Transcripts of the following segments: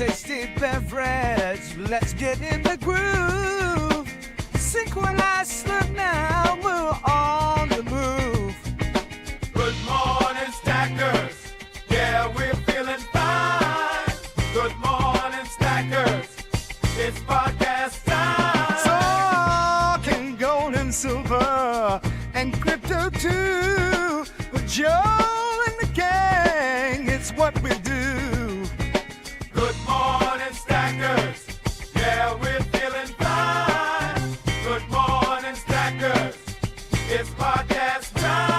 tasty beverage. Let's get in the groove. Synchronized, Slurp now, we're on the move. Good morning, stackers. Yeah, we're feeling fine. Good morning, stackers. It's podcast time. Talking gold and silver and crypto too. With Joe and the gang, it's what we do. Good morning, stackers. Yeah, we're feeling fine. Good morning, stackers. It's podcast time.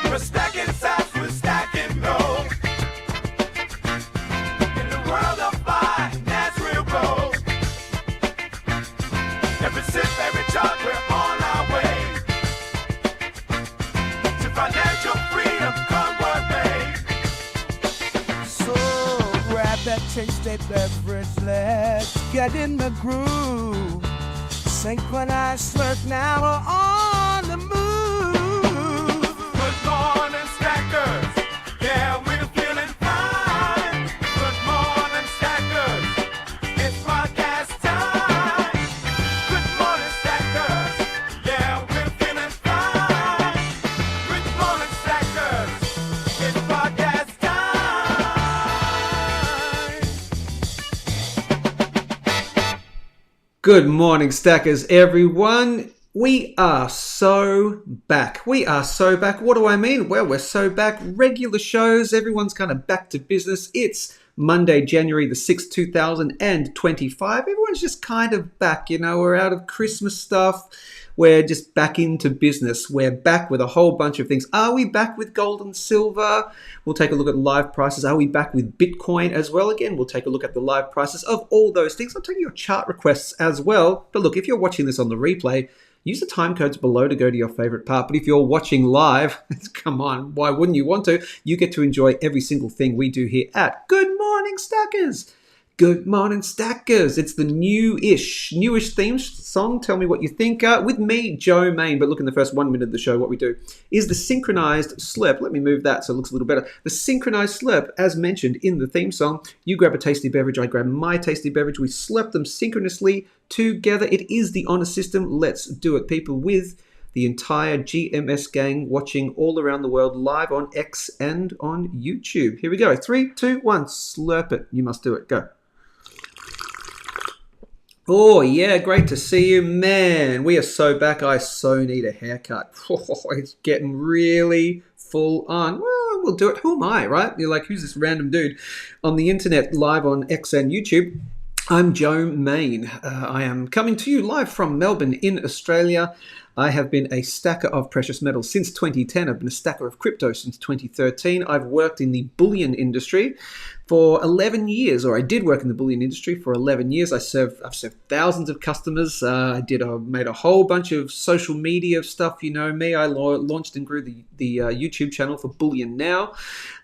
We're stacking sats, we're stacking gold. In the world of finance, real gold. Every sip, every chart, we're on our way to financial freedom, come what may. So grab that tasty beverage, let's get in the groove. Synchronized, Slurp now, we're on the move. Good morning, stackers. Yeah, we're feeling fine. Good morning, stackers. It's podcast time. Good morning, stackers. Yeah, we're feeling fine. Good morning, stackers. It's podcast time. Good morning, stackers, everyone. We are so back. We are so back. What do I mean? Well, we're so back. Regular shows. Everyone's kind of back to business. It's Monday, January the 6th, 2025. Everyone's just kind of back. You know, we're out of Christmas stuff. We're just back into business. We're back with a whole bunch of things. Are we back with gold and silver? We'll take a look at live prices. Are we back with Bitcoin as well? Again, we'll take a look at the live prices of all those things. I'll take your chart requests as well. But look, if you're watching this on the replay, use the time codes below to go to your favorite part. But if you're watching live, come on, why wouldn't you want to? You get to enjoy every single thing we do here at Good Morning Stackers. Good morning, stackers. It's the newish theme song. Tell me what you think. With me, Joe Main. But look, in the first 1 minute of the show, what we do is the synchronized slurp. Let me move that so it looks a little better. The synchronized slurp, as mentioned in the theme song. You grab a tasty beverage, I grab my tasty beverage. We slurp them synchronously together. It is the honor system. Let's do it, people, with the entire GMS gang watching all around the world live on X and on YouTube. Here we go. 3, 2, 1. Slurp it. You must do it. Go. Oh, yeah, great to see you. Man, we are so back. I so need a haircut. Oh, it's getting really full on. Well, we'll do it. Who am I, right? You're like, who's this random dude on the internet live on X and YouTube? I'm Joe Main. I am coming to you live from Melbourne in Australia. I have been a stacker of precious metals since 2010. I've been a stacker of crypto since 2013. I've worked in the bullion industry for 11 years, or I did work in the bullion industry for 11 years. I've served thousands of customers. Made a whole bunch of social media stuff. You know me. I launched and grew the YouTube channel for Bullion Now,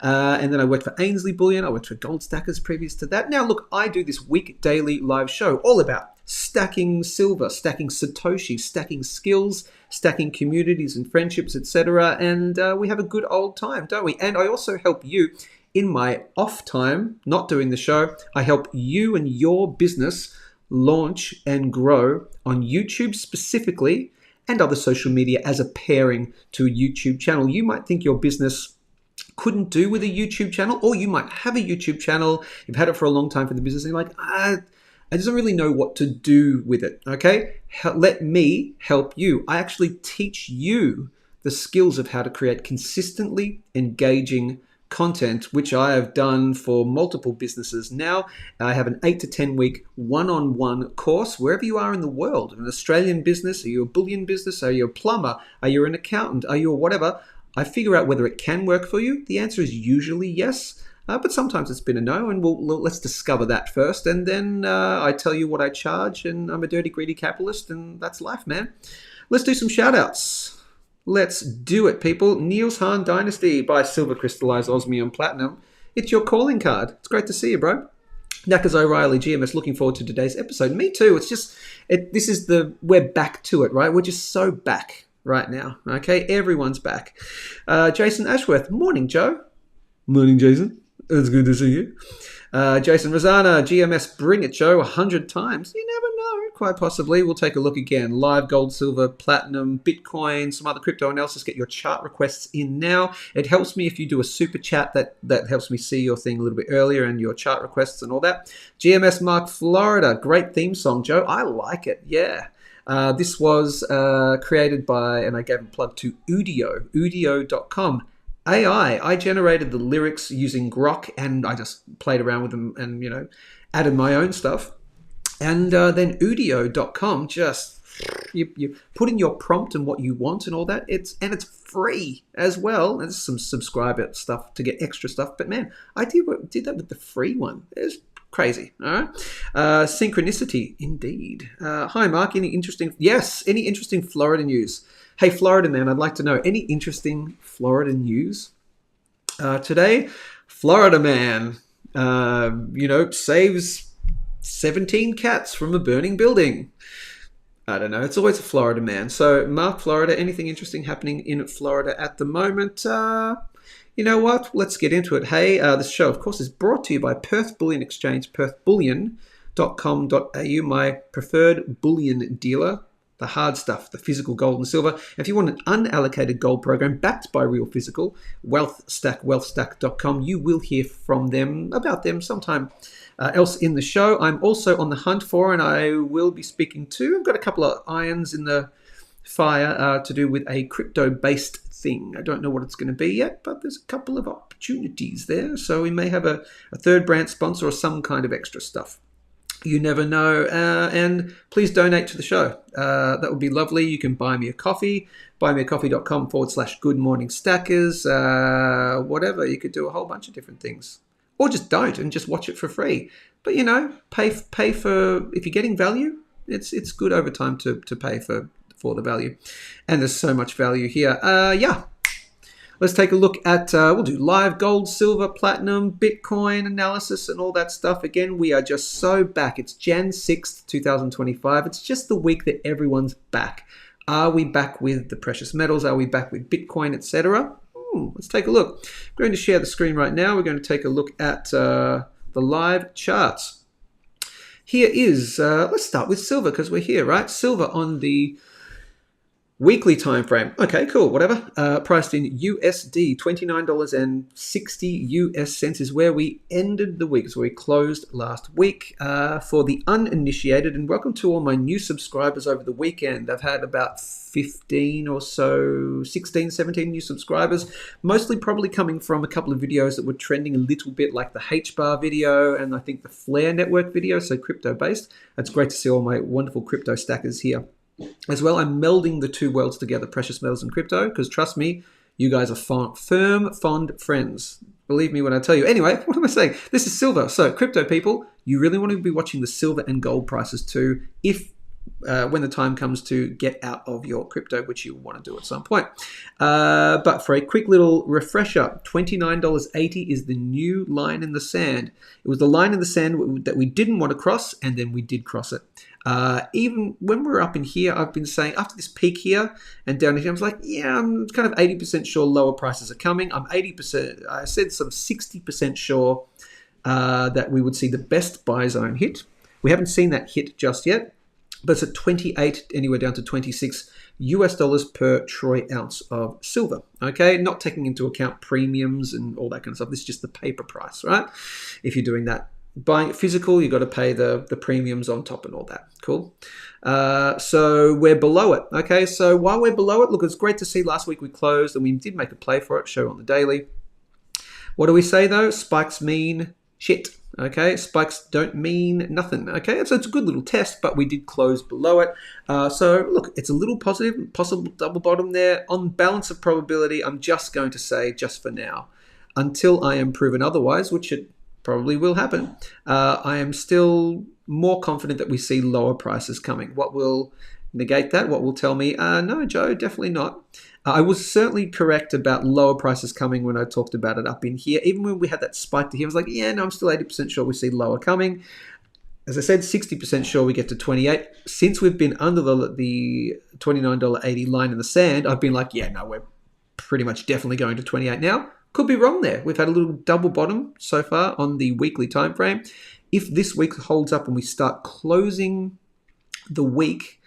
and then I worked for Ainslie Bullion. I worked for Goldstackers previous to that. Now, look, I do this weekday live show all about stacking silver, stacking Satoshi, stacking skills, stacking communities and friendships, etc. And we have a good old time, don't we? And I also help you in my off time, not doing the show. I help you and your business launch and grow on YouTube specifically and other social media as a pairing to a YouTube channel. You might think your business couldn't do with a YouTube channel, or you might have a YouTube channel, you've had it for a long time for the business, and you're like, I just don't really know what to do with it, okay? Let me help you. I actually teach you the skills of how to create consistently engaging content, which I have done for multiple businesses now. I have an 8 to 10 week one-on-one course wherever you are in the world. An Australian business, are you a bullion business? Are you a plumber? Are you an accountant? Are you a whatever? I figure out whether it can work for you. The answer is usually yes. But sometimes it's been a no, and let's discover that first, and then I tell you what I charge, and I'm a dirty, greedy capitalist, and that's life, man. Let's do some shout-outs. Let's do it, people. Niels Han Dynasty by Silver Crystallized Osmium Platinum. It's your calling card. It's great to see you, bro. Knackers O'Reilly, GMS, looking forward to today's episode. Me too. It's just, we're back to it, right? We're just so back right now, okay? Everyone's back. Jason Ashworth, morning, Joe. Morning, Jason. It's good to see you. Jason Rosana, GMS, bring it, Joe, 100 times. You never know, quite possibly. We'll take a look again. Live, gold, silver, platinum, Bitcoin, some other crypto analysis. Get your chart requests in now. It helps me if you do a super chat. That helps me see your thing a little bit earlier and your chart requests and all that. GMS Mark Florida, great theme song, Joe. I like it, yeah. This was created by, and I gave a plug to Udio, udio.com. I generated the lyrics using Grok, and I just played around with them and, added my own stuff. And then Udio.com, just you put in your prompt and what you want and all that. It's free as well. There's some subscriber stuff to get extra stuff. But man, I did that with the free one. It's crazy. All right. Synchronicity, indeed. Hi, Mark. Any interesting Florida news? Hey, Florida man, I'd like to know any interesting Florida news today. Florida man, saves 17 cats from a burning building. I don't know. It's always a Florida man. So, Mark, Florida, anything interesting happening in Florida at the moment? You know what? Let's get into it. Hey, this show, of course, is brought to you by Perth Bullion Exchange, perthbullion.com.au, my preferred bullion dealer. The hard stuff, the physical gold and silver. If you want an unallocated gold program backed by real physical, Wealthstack, wealthstack.com, you will hear about them sometime else in the show. I'm also on the hunt for, and I will be speaking to, I've got a couple of irons in the fire to do with a crypto-based thing. I don't know what it's going to be yet, but there's a couple of opportunities there. So we may have a third brand sponsor or some kind of extra stuff. You never know. And please donate to the show. That would be lovely. You can buy me a coffee, buymeacoffee.com/Good Morning Stackers, whatever. You could do a whole bunch of different things. Or just don't and just watch it for free. But, pay for, if you're getting value, it's good over time to pay for the value. And there's so much value here. Let's take a look at, we'll do live gold, silver, platinum, Bitcoin analysis and all that stuff. Again, we are just so back. It's Jan 6th, 2025. It's just the week that everyone's back. Are we back with the precious metals? Are we back with Bitcoin, etc.? Let's take a look. I'm going to share the screen right now. We're going to take a look at the live charts. Here is, let's start with silver because we're here, right? Silver on the weekly time frame. Okay, cool, whatever. Priced in USD, $29.60 is where we ended the week. So we closed last week. For the uninitiated, and welcome to all my new subscribers over the weekend. I've had about 15 or so, 16, 17 new subscribers, mostly probably coming from a couple of videos that were trending a little bit, like the H-bar video and I think the Flare Network video, so crypto-based. It's great to see all my wonderful crypto stackers here. As well, I'm melding the two worlds together, precious metals and crypto, because trust me, you guys are fond friends. Believe me when I tell you. Anyway, what am I saying? This is silver. So, crypto people, you really want to be watching the silver and gold prices too, if when the time comes to get out of your crypto, which you want to do at some point. But for a quick little refresher, $29.80 is the new line in the sand. It was the line in the sand that we didn't want to cross, and then we did cross it. Even when we're up in here, I've been saying after this peak here and down here, I was like, yeah, I'm kind of 80% sure lower prices are coming. I'm 80%, I said some 60% sure that we would see the best buy zone hit. We haven't seen that hit just yet, but it's at 28, anywhere down to 26 US dollars per troy ounce of silver. Okay, not taking into account premiums and all that kind of stuff. This is just the paper price, right? If you're doing that. Buying it physical, you've got to pay the premiums on top and all that. Cool. So we're below it. Okay, so while we're below it, look, it's great to see last week we closed and we did make a play for it, show on the daily. What do we say though? Spikes mean shit. Okay, spikes don't mean nothing. Okay, so it's a good little test, but we did close below it. So look, it's a little positive, possible double bottom there. On balance of probability, I'm just going to say, just for now, until I am proven otherwise, which it probably will happen, I am still more confident that we see lower prices coming. What will negate that? What will tell me, no, Joe, definitely not. I was certainly correct about lower prices coming when I talked about it up in here. Even when we had that spike to here, I was like, yeah, no, I'm still 80% sure we see lower coming. As I said, 60% sure we get to 28. Since we've been under the $29.80 line in the sand, I've been like, yeah, no, we're pretty much definitely going to 28 now. Could be wrong there. We've had a little double bottom so far on the weekly time frame. If this week holds up and we start closing the week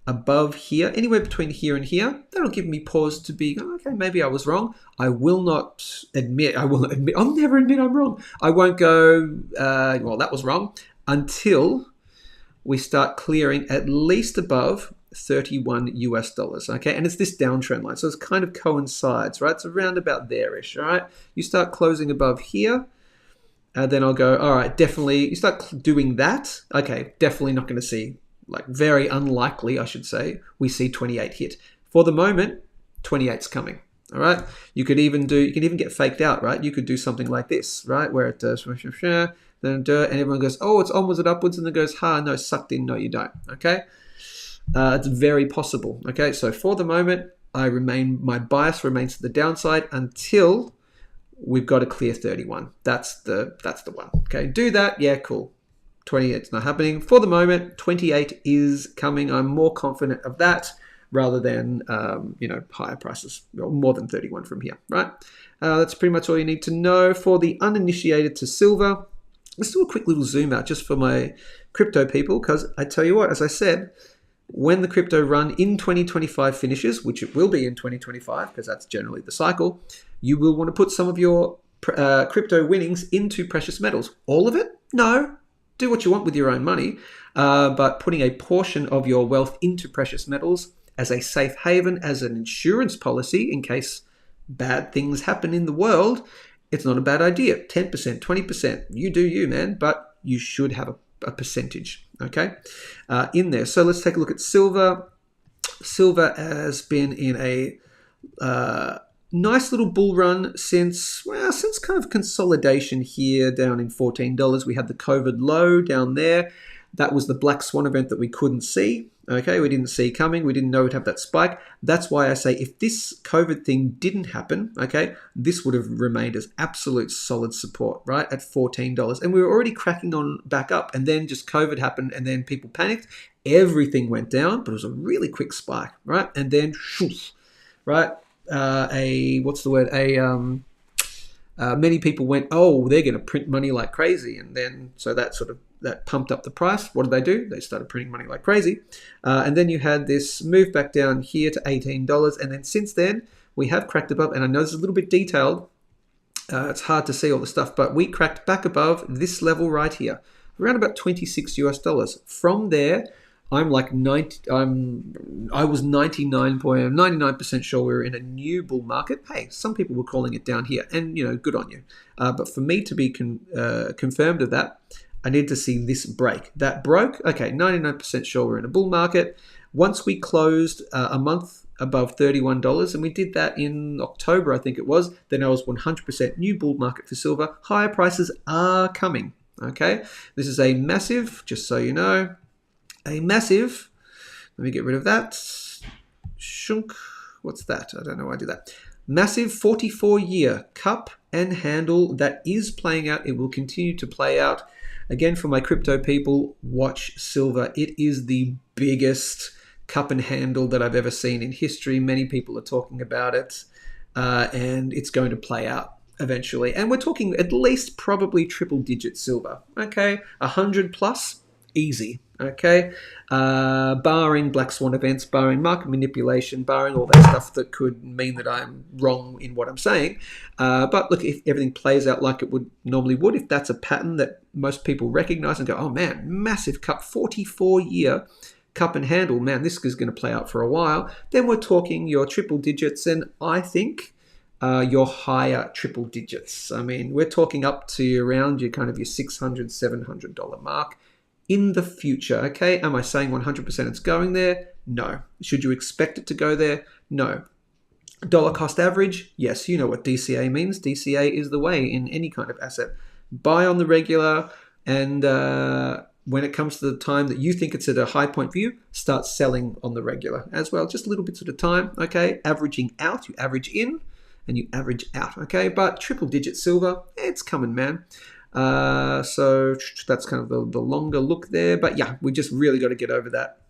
above here, anywhere between here and here, that'll give me pause to be, okay, maybe I was wrong. I will never admit I'm wrong. I won't go, well, that was wrong, until we start clearing at least above 31 US dollars, okay? And it's this downtrend line, so it kind of coincides, right? It's around about there-ish, all right? You start closing above here, and then I'll go, all right, definitely, you start doing that, okay, definitely not going to see, like very unlikely, I should say, we see 28 hit. For the moment, 28's coming, all right? You can even get faked out, right? You could do something like this, right? Where it does, then and everyone goes, oh, it's onwards and upwards, and then goes, no, sucked in, no, you don't, okay? It's very possible, okay? So for the moment, my bias remains to the downside until we've got to clear 31. That's the one, okay? Do that, yeah, cool. 28's not happening. For the moment, 28 is coming. I'm more confident of that rather than, higher prices, or more than 31 from here, right? That's pretty much all you need to know. For the uninitiated to silver, let's do a quick little zoom out just for my crypto people, because I tell you what, as I said, when the crypto run in 2025 finishes, which it will be in 2025, because that's generally the cycle, you will want to put some of your crypto winnings into precious metals. All of it? No. Do what you want with your own money, but putting a portion of your wealth into precious metals as a safe haven, as an insurance policy in case bad things happen in the world, it's not a bad idea. 10%, 20%, you do you, man, but you should have a percentage, okay, in there. So let's take a look at silver. Silver has been in a nice little bull run since kind of consolidation here down in $14. We had the COVID low down there. That was the black swan event that we couldn't see. Okay, we didn't see coming. We didn't know it'd have that spike. That's why I say if this COVID thing didn't happen, okay, this would have remained as absolute solid support, right, at $14. And we were already cracking on back up. And then just COVID happened and then people panicked. Everything went down, but it was a really quick spike, right? And then, shoosh, right? Many people went, oh, they're going to print money like crazy. And then, so that pumped up the price. What did? They started printing money like crazy. And then you had this move back down here to $18. And then since then, we have cracked above. And I know this is a little bit detailed. It's hard to see all the stuff, but we cracked back above this level right here, around about 26 US dollars. From there, I'm like I was 99% sure we were in a new bull market. Hey, some people were calling it down here, and good on you. But for me to be confirmed of that, I need to see this break. That broke. Okay, 99% sure we're in a bull market. Once we closed a month above $31, and we did that in October, I think it was, then I was 100% new bull market for silver. Higher prices are coming. Okay, this is a massive, just so you know, let me get rid of that. Shunk. What's that? I don't know why I do that. Massive 44-year cup and handle that is playing out. It will continue to play out. Again, for my crypto people, watch silver. It is the biggest cup and handle that I've ever seen in history. Many people are talking about it, and it's going to play out eventually. And we're talking at least probably triple-digit silver. Okay, 100 plus, easy. Okay, barring black swan events, barring market manipulation, barring all that stuff that could mean that I'm wrong in what I'm saying. But look, if everything plays out like it normally would, if that's a pattern that most people recognize and go, oh man, massive cup, 44-year cup and handle, man, this is going to play out for a while, then we're talking your triple digits, and I think your higher triple digits. I mean, we're talking up to around your kind of your $600, $700 mark in the future. Okay, am I saying 100% it's going there? No. Should you expect it to go there? No. Dollar cost average, yes, you know what DCA means. DCA is the way in any kind of asset. Buy on the regular, and when it comes to the time that you think it's at a high point for you, start selling on the regular as well. Just little bits at a time, okay? Averaging out, you average in, and you average out, okay? But triple digit silver, it's coming, man. So that's kind of the longer look there. But yeah, we just really got to get over that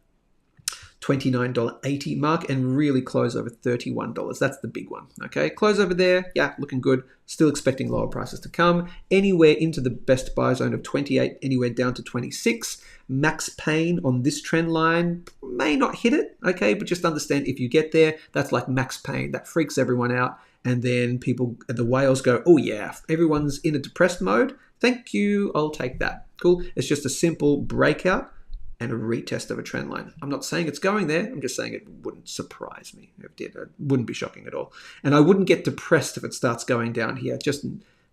$29.80 mark and really close over $31. That's the big one, okay? Close over there, yeah, looking good. Still expecting lower prices to come. Anywhere into the best buy zone of 28, anywhere down to 26. Max pain on this trend line may not hit it, okay? But just understand if you get there, that's like max pain. That freaks everyone out. And then people, the whales go, oh yeah, everyone's in a depressed mode. Thank you, I'll take that. Cool. It's just a simple breakout and a retest of a trend line. I'm not saying it's going there. I'm just saying it wouldn't surprise me if it did. It wouldn't be shocking at all. And I wouldn't get depressed if it starts going down here. Just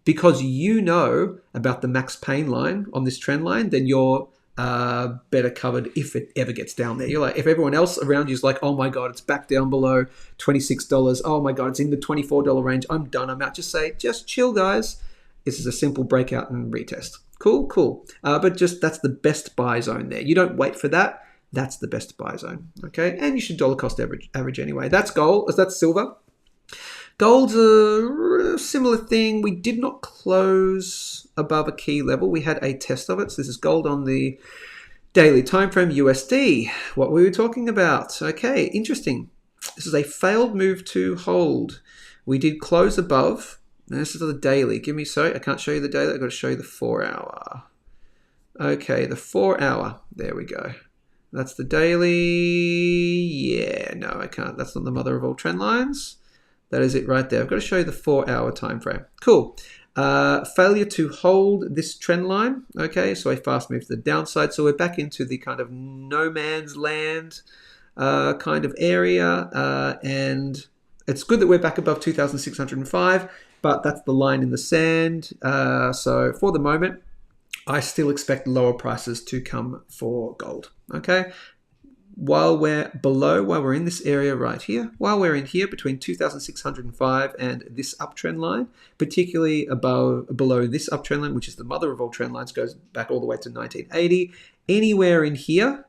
because you know about the max pain line on this trend line, then you're better covered if it ever gets down there. You're like, if everyone else around you is like, oh my God, it's back down below $26. Oh my God, it's in the $24 range. I'm done. I'm out. Just say, just chill, guys. This is a simple breakout and retest. Cool. But just that's the best buy zone there. You don't wait for that. That's the best buy zone. Okay, and you should dollar cost average anyway. That's gold. That's silver. Gold's a similar thing. We did not close above a key level. We had a test of it. So this is gold on the daily time frame USD. What we were talking about. Okay, interesting. This is a failed move to hold. We did close above. This is the daily. I can't show you the daily. I've got to show you the 4 hour. Okay, the 4 hour. There we go. That's the daily. Yeah, no, I can't. That's not the mother of all trend lines. That is it right there. I've got to show you the 4 hour time frame. Cool. Failure to hold this trend line. Okay, so a fast move to the downside. So we're back into the kind of no man's land kind of area. And it's good that we're back above 2,605. But that's the line in the sand. So for the moment, I still expect lower prices to come for gold. Okay. While we're in this area right here, while we're in here between 2,605 and this uptrend line, particularly below this uptrend line, which is the mother of all trend lines, goes back all the way to 1980. Anywhere in here,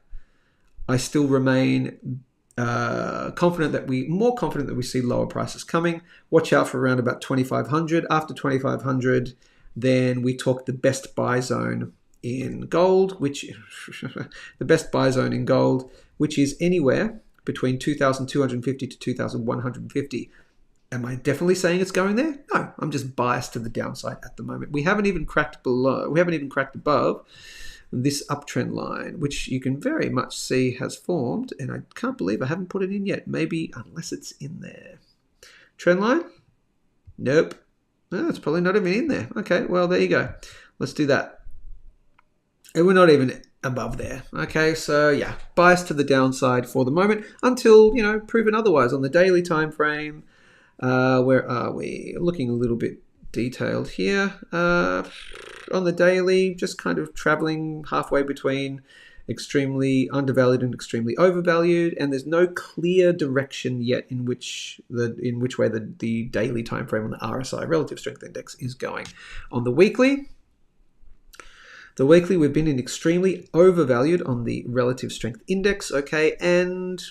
I still remain more confident that we see lower prices coming. Watch out for around about 2,500. After 2,500, then we talk the best buy zone in gold, which is anywhere between 2,250 to 2,150. Am I definitely saying it's going there? No, I'm just biased to the downside at the moment. We haven't even cracked above this uptrend line, which you can very much see has formed, and I can't believe I haven't put it in yet. Maybe unless it's in there. Trend line? Nope. No, it's probably not even in there. Okay, well, there you go. Let's do that. And we're not even above there. Okay, so yeah, bias to the downside for the moment until, proven otherwise. On the daily time frame, where are we? Looking a little bit detailed here. On the daily, just kind of traveling halfway between extremely undervalued and extremely overvalued, and there's no clear direction yet in which way the daily time frame on the RSI, relative strength index, is going. On the weekly, we've been in extremely overvalued on the relative strength index, okay, and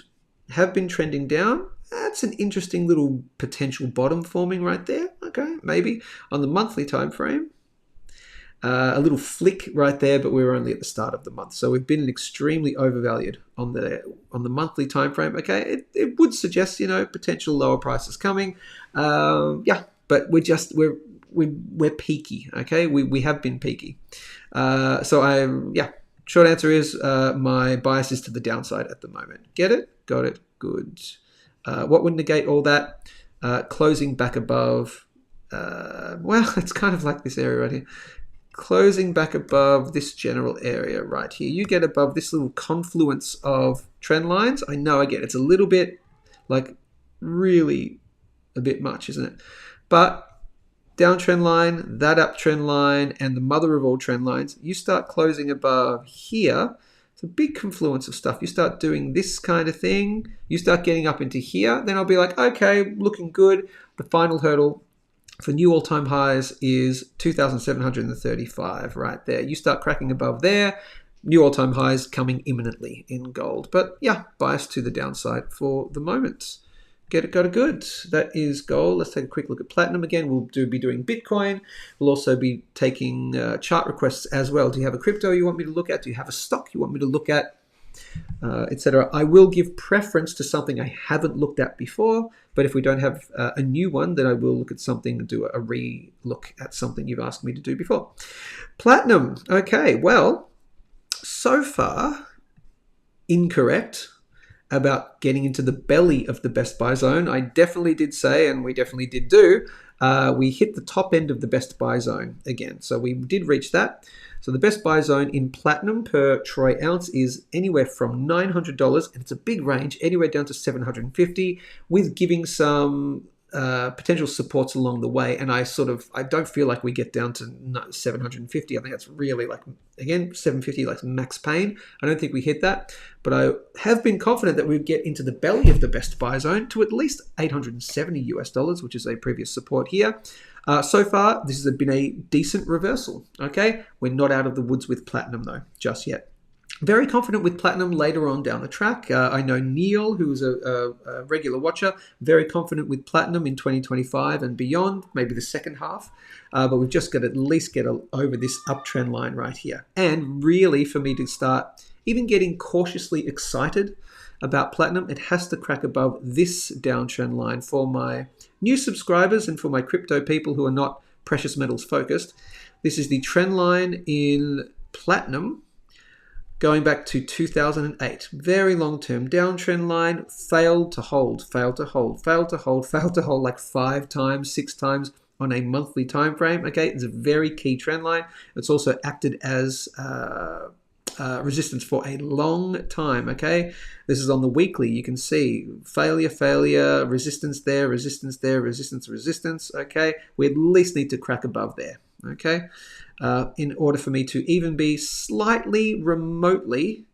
have been trending down. That's an interesting little potential bottom forming right there. Okay, maybe. On the monthly time frame, a little flick right there, but we were only at the start of the month. So we've been extremely overvalued on the monthly time frame. Okay, it would suggest, potential lower prices coming. Yeah, but we're peaky. Okay, we have been peaky. Short answer is my bias is to the downside at the moment. Get it? Got it. Good. What would negate all that? Closing back above. It's kind of like this area right here. Closing back above this general area right here. You get above this little confluence of trend lines. I know, again, it's a little bit really a bit much, isn't it? But downtrend line, that uptrend line, and the mother of all trend lines, you start closing above here. It's a big confluence of stuff. You start doing this kind of thing, you start getting up into here, then I'll be like, okay, looking good. The final hurdle for new all-time highs is 2,735 right there. You start cracking above there, new all-time highs coming imminently in gold. But yeah, bias to the downside for the moment. Get it, got it good. That is gold. Let's take a quick look at platinum again. We'll be doing Bitcoin. We'll also be taking chart requests as well. Do you have a crypto you want me to look at? Do you have a stock you want me to look at? Etc. I will give preference to something I haven't looked at before, but if we don't have a new one, then I will look at something and do a re-look at something you've asked me to do before. Platinum. Okay, well, so far, incorrect about getting into the belly of the best buy zone. I definitely did say, and we definitely did do, we hit the top end of the best buy zone again. So we did reach that. So the best buy zone in platinum per troy ounce is anywhere from $900, and it's a big range, anywhere down to $750, with giving some potential supports along the way. And I don't feel like we get down to 750. I think that's really like, again, 750 like max pain. I don't think we hit that, but I have been confident that we'd get into the belly of the best buy zone to at least $870, which is a previous support here. So far, this has been a decent reversal. Okay, we're not out of the woods with platinum though, just yet. Very confident with platinum later on down the track. I know Neil, who is a regular watcher, very confident with platinum in 2025 and beyond, maybe the second half. But we've just got to at least get over this uptrend line right here. And really, for me to start even getting cautiously excited about platinum, it has to crack above this downtrend line. For my new subscribers and for my crypto people who are not precious metals focused, this is the trend line in platinum going back to 2008. Very long-term downtrend line, failed to hold like 5 times, 6 times on a monthly time frame. Okay, it's a very key trend line. It's also acted as resistance for a long time. Okay, this is on the weekly. You can see failure, resistance there, resistance there, resistance. Okay, we at least need to crack above there. Okay, in order for me to even be slightly remotely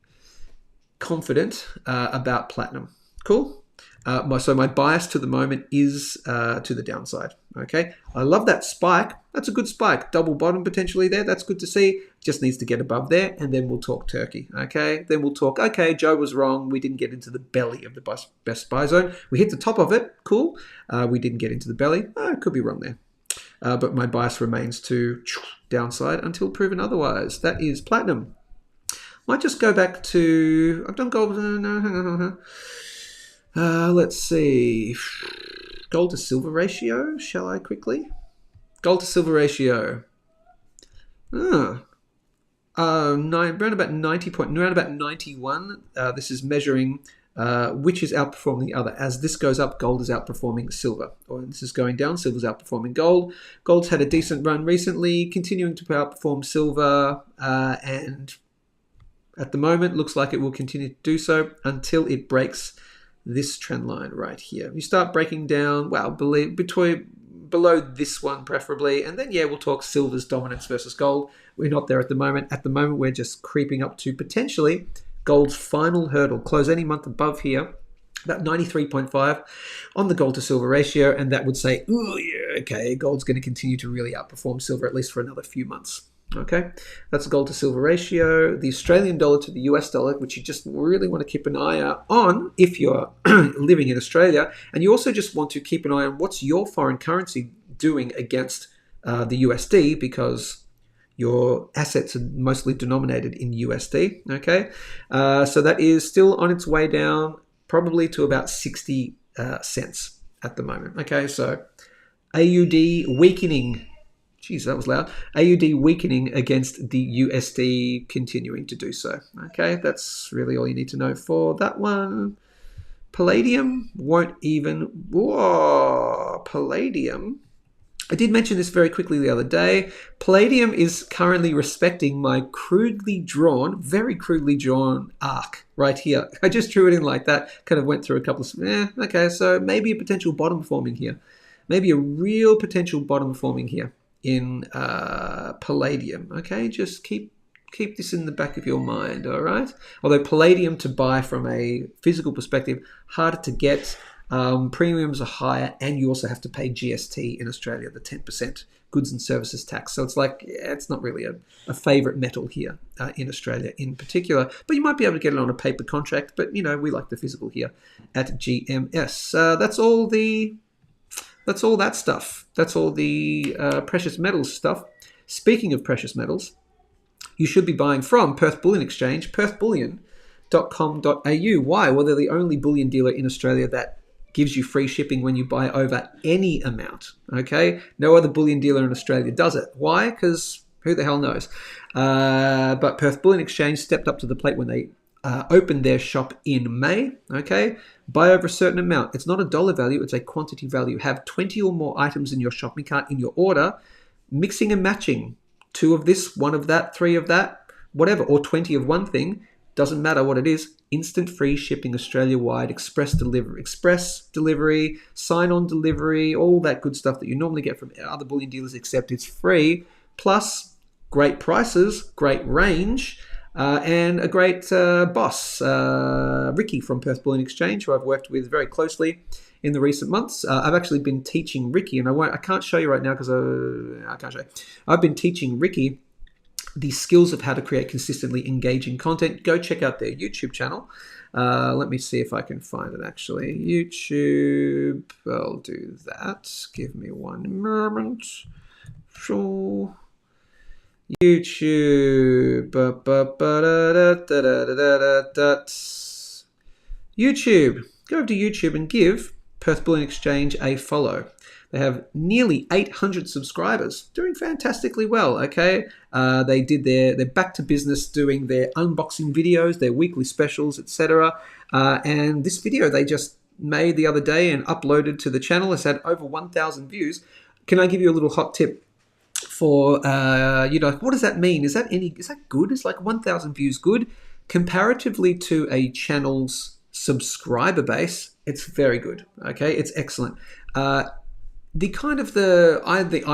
confident about platinum. Cool. So my bias to the moment is to the downside. Okay, I love that spike. That's a good spike. Double bottom potentially there. That's good to see. Just needs to get above there, and then we'll talk turkey. Okay, then we'll talk, okay, Joe was wrong. We didn't get into the belly of the best buy zone. We hit the top of it. Cool. We didn't get into the belly. I could be wrong there. But my bias remains to downside until proven otherwise. That is platinum. Might just go back to, I've done gold. Let's see. Gold to silver ratio. Shall I quickly? Gold to silver ratio. Around about 91. This is measuring which is outperforming the other. As this goes up, gold is outperforming silver. Or this is going down, silver's outperforming gold. Gold's had a decent run recently, continuing to outperform silver, and at the moment looks like it will continue to do so until it breaks this trend line right here. You start breaking down, well, below this one preferably, and then yeah, we'll talk silver's dominance versus gold. We're not there at the moment. At the moment, we're just creeping up to potentially gold's final hurdle. Close any month above here, about 93.5 on the gold to silver ratio, and that would say, ooh, yeah, okay, gold's going to continue to really outperform silver at least for another few months. Okay, that's the gold to silver ratio. The Australian dollar to the US dollar, which you just really want to keep an eye out on if you're living in Australia, and you also just want to keep an eye on what's your foreign currency doing against the USD, because your assets are mostly denominated in USD. Okay, so that is still on its way down, probably to about 60 cents at the moment. Okay, so AUD weakening. Geez, that was loud. AUD weakening against the USD, continuing to do so. Okay, that's really all you need to know for that one. Palladium won't even... Whoa, Palladium. I did mention this very quickly the other day. Palladium is currently respecting my very crudely drawn arc right here. I just drew it in like that, kind of went through a couple of... okay, so maybe a potential bottom forming here. Maybe a real potential bottom forming here in Palladium. Okay, just keep keep this in the back of your mind, all right? Although palladium to buy from a physical perspective, harder to get, premiums are higher, and you also have to pay GST in Australia, the 10% goods and services tax. So it's like, it's not really a favorite metal here in Australia in particular, but you might be able to get it on a paper contract, but we like the physical here at GMS. That's all that stuff. That's all the precious metals stuff. Speaking of precious metals, you should be buying from Perth Bullion Exchange, perthbullion.com.au. Why? Well, they're the only bullion dealer in Australia that gives you free shipping when you buy over any amount, okay? No other bullion dealer in Australia does it. Why? Because who the hell knows? But Perth Bullion Exchange stepped up to the plate when they opened their shop in May, okay? Buy over a certain amount. It's not a dollar value, it's a quantity value. Have 20 or more items in your shopping cart in your order, mixing and matching. 2 of this, 1 of that, 3 of that, whatever, or 20 of one thing, doesn't matter what it is. Instant free shipping Australia-wide, express delivery, sign-on delivery, all that good stuff that you normally get from other bullion dealers, except it's free. Plus, great prices, great range, and a great boss, Ricky from Perth Bullion Exchange, who I've worked with very closely in the recent months. I've actually been teaching Ricky, and I can't show you right now because I can't show you. I've been teaching Ricky the skills of how to create consistently engaging content. Go check out their YouTube channel. Let me see if I can find it actually. YouTube, I'll do that. Give me one moment. Sure. YouTube. YouTube. Go over to YouTube and give Perth Bullion Exchange a follow. They have nearly 800 subscribers, doing fantastically well, okay? They're back to business doing their unboxing videos, their weekly specials, etc. And this video they just made the other day and uploaded to the channel has had over 1,000 views. Can I give you a little hot tip for, what does that mean? Is that good? Is like 1,000 views good? Comparatively to a channel's subscriber base, it's very good, okay? It's excellent. I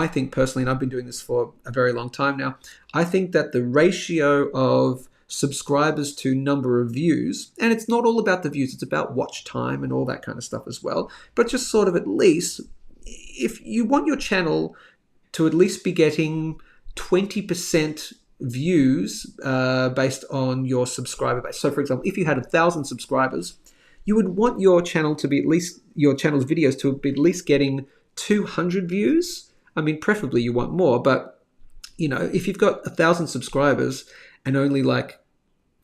think personally, and I've been doing this for a very long time now, I think that the ratio of subscribers to number of views, and it's not all about the views, it's about watch time and all that kind of stuff as well, but just sort of at least, if you want your channel to at least be getting 20% views based on your subscriber base. So for example, if you had 1,000 subscribers, you would want your channel to be at least, your channel's videos to be at least getting 200 views. I mean, preferably you want more, but if you've got 1,000 subscribers and only like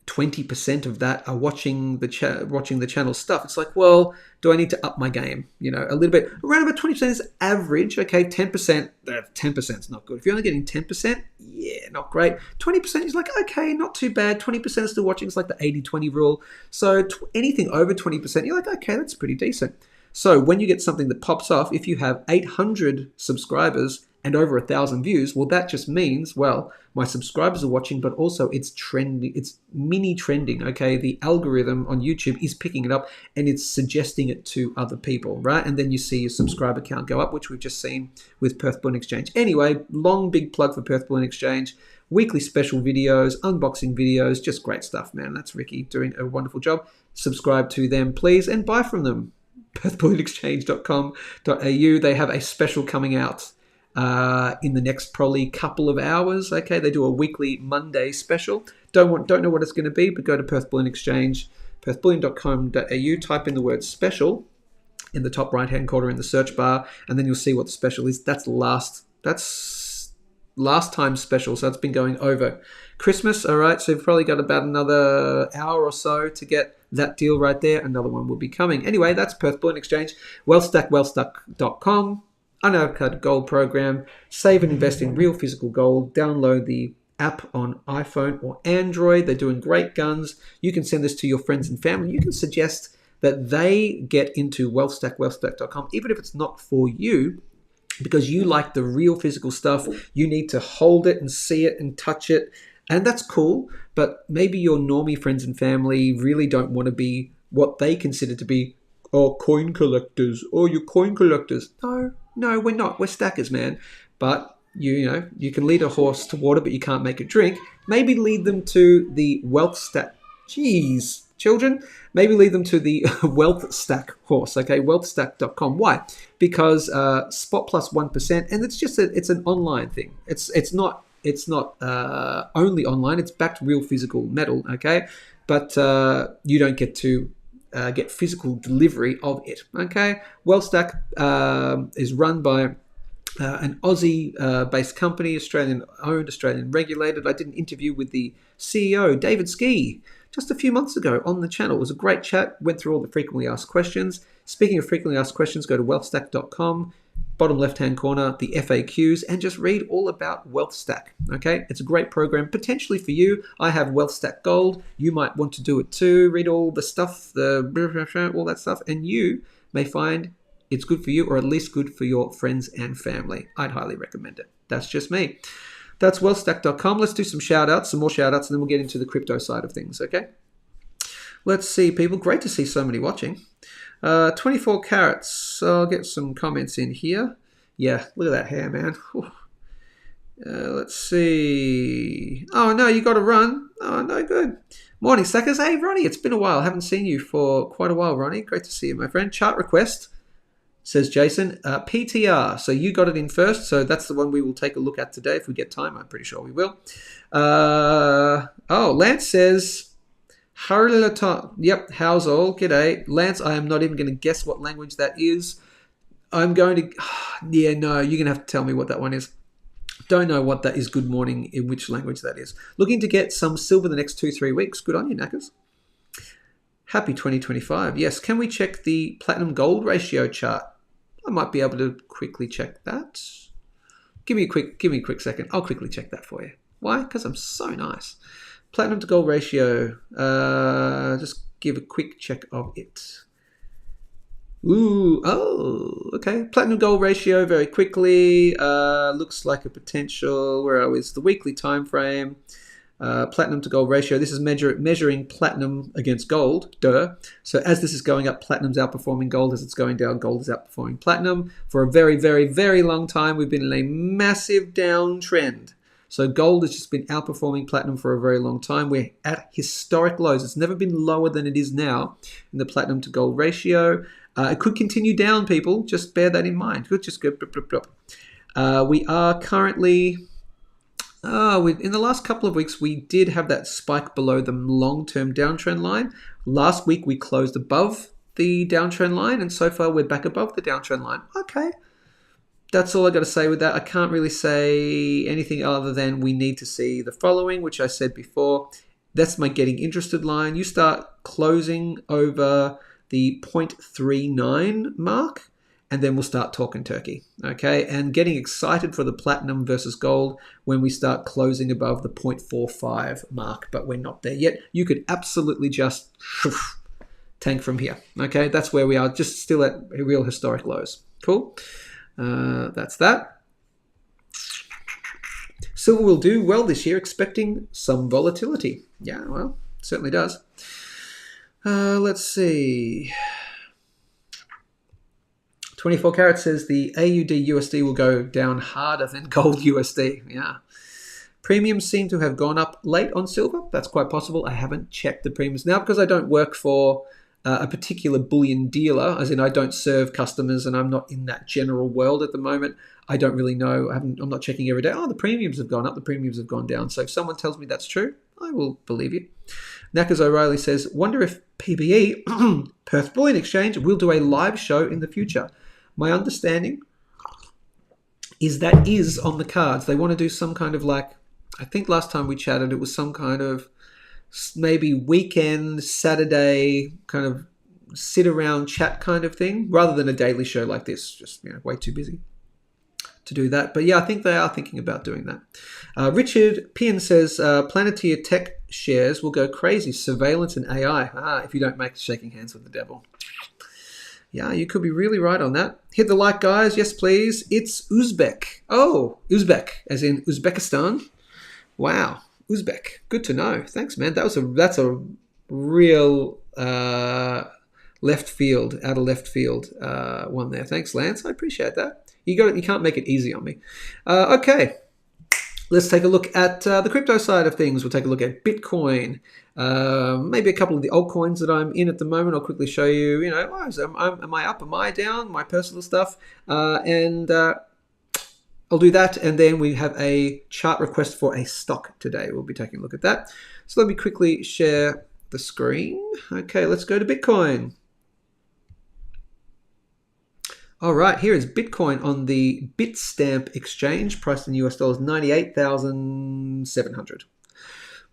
20% of that are watching the channel stuff, it's like, well, do I need to up my game? A little bit. Around about 20% is average. Okay, 10%. 10% is not good. If you're only getting 10%, yeah, not great. 20% is like, okay, not too bad. 20% is still watching. It's like the 80-20 rule. So anything over 20%, you're like, okay, that's pretty decent. So when you get something that pops off, if you have 800 subscribers and over 1,000 views, well, that just means, well, my subscribers are watching, but also it's trending, it's mini trending, okay? The algorithm on YouTube is picking it up and it's suggesting it to other people, right? And then you see your subscriber count go up, which we've just seen with Perth Bullion Exchange. Anyway, long, big plug for Perth Bullion Exchange. Weekly special videos, unboxing videos, just great stuff, man. That's Ricky doing a wonderful job. Subscribe to them, please, and buy from them. perthbullionexchange.com.au. They have a special coming out in the next probably couple of hours. Okay, they do a weekly Monday special. Don't know what it's going to be, but go to Perth Bullion Exchange, perthbullion.com.au. Type in the word special in the top right hand corner in the search bar, and then you'll see what the special is. That's last time special, so it's been going over Christmas. All right, so you've probably got about another hour or so to get that deal right there. Another one will be coming. Anyway, that's Perth Bullion Exchange. Wealthstack, wealthstack.com. Unallocated gold program. Save and invest in real physical gold. Download the app on iPhone or Android. They're doing great guns. You can send this to your friends and family. You can suggest that they get into Wealthstack, wealthstack.com, even if it's not for you, because you like the real physical stuff. You need to hold it and see it and touch it. And that's cool, but maybe your normie friends and family really don't want to be what they consider to be coin collectors. You're coin collectors. No, we're not. We're stackers, man. But You can lead a horse to water, but you can't make it drink. Maybe lead them to the Wealthstack. Jeez, children. Maybe lead them to the Wealthstack horse. Okay, wealthstack.com. Why? Because spot plus 1%, and it's an online thing. It's not only online. It's backed real physical metal. Okay, but you don't get to get physical delivery of it. Okay, Wealthstack is run by an Aussie-based company, Australian-owned, Australian-regulated. I did an interview with the CEO, David Ski, just a few months ago on the channel. It was a great chat, went through all the frequently asked questions. Speaking of frequently asked questions, go to wealthstack.com, bottom left-hand corner, the FAQs, and just read all about Wealthstack, okay? It's a great program, potentially for you. I have Wealthstack Gold. You might want to do it too. Read all the stuff, all that stuff, and you may find it's good for you, or at least good for your friends and family. I'd highly recommend it. That's just me. That's wealthstack.com. Let's do some more shout-outs, and then we'll get into the crypto side of things, okay? Let's see, people. Great to see so many watching. 24 carats. I'll get some comments in here. Yeah, look at that hair, man. Let's see. Oh, no, you got to run. Oh, no, good. Morning, Stackers. Hey, Ronnie, it's been a while. Haven't seen you for quite a while, Ronnie. Great to see you, my friend. Chart request. Says Jason, PTR. So you got it in first. So that's the one we will take a look at today if we get time. I'm pretty sure we will. Lance says, yep, how's all? G'day. Lance, I am not even going to guess what language that is. I'm going to, you're going to have to tell me what that one is. Don't know what that is. Good morning, in which language that is. Looking to get some silver the next 2-3 weeks. Good on you, knackers. Happy 2025. Yes, can we check the platinum gold ratio chart? I might be able to quickly check that. Give me a quick second. I'll quickly check that for you. Why? Because I'm so nice. Platinum to gold ratio. Just give a quick check of it. Okay. Platinum gold ratio very quickly. Looks like a potential. Where are we? It's the weekly time frame. Platinum to gold ratio. This is measuring platinum against gold. Duh. So as this is going up, platinum's outperforming gold. As it's going down, gold is outperforming platinum. For a very, very, very long time, we've been in a massive downtrend. So gold has just been outperforming platinum for a very long time. We're at historic lows. It's never been lower than it is now in the platinum to gold ratio. It could continue down, people. Just bear that in mind. Could just go. We are currently. In the last couple of weeks, we did have that spike below the long-term downtrend line. Last week, we closed above the downtrend line, and so far, we're back above the downtrend line. Okay. That's all I got to say with that. I can't really say anything other than we need to see the following, which I said before. That's my getting interested line. You start closing over the 0.39 mark, and then we'll start talking turkey, okay? And getting excited for the platinum versus gold when we start closing above the 0.45 mark, but we're not there yet. You could absolutely just tank from here, okay? That's where we are, just still at real historic lows. Cool? That's that. Silver will do well this year, expecting some volatility. Yeah, well, certainly does. Let's see. 24 karat says the AUD USD will go down harder than gold USD. Yeah. Premiums seem to have gone up late on silver. That's quite possible. I haven't checked the premiums now because I don't work for a particular bullion dealer, as in I don't serve customers and I'm not in that general world at the moment. I don't really know. I'm not checking every day. Oh, the premiums have gone up. The premiums have gone down. So if someone tells me that's true, I will believe you. Knackers O'Reilly says, wonder if PBE, Perth Bullion Exchange, will do a live show in the future. My understanding is that is on the cards. They want to do some kind of I think last time we chatted, it was some kind of maybe weekend, Saturday kind of sit around chat kind of thing, rather than a daily show like this. Just, way too busy to do that. But yeah, I think they are thinking about doing that. Richard Pien says, Planeteer Tech shares will go crazy. Surveillance and AI. If you don't make shaking hands with the devil. Yeah, you could be really right on that. Hit the like, guys. Yes, please. It's Uzbek. Oh, Uzbek, as in Uzbekistan. Wow, Uzbek. Good to know. Thanks, man. That's a real Left field, out of left field one there. Thanks, Lance. I appreciate that. You can't make it easy on me. Okay. Let's take a look at the crypto side of things. We'll take a look at Bitcoin, maybe a couple of the altcoins that I'm in at the moment. I'll quickly show you, am I up, am I down, my personal stuff, and I'll do that. And then we have a chart request for a stock today. We'll be taking a look at that. So let me quickly share the screen. Okay, let's go to Bitcoin. All right, here is Bitcoin on the Bitstamp exchange, priced in US dollars, 98,700.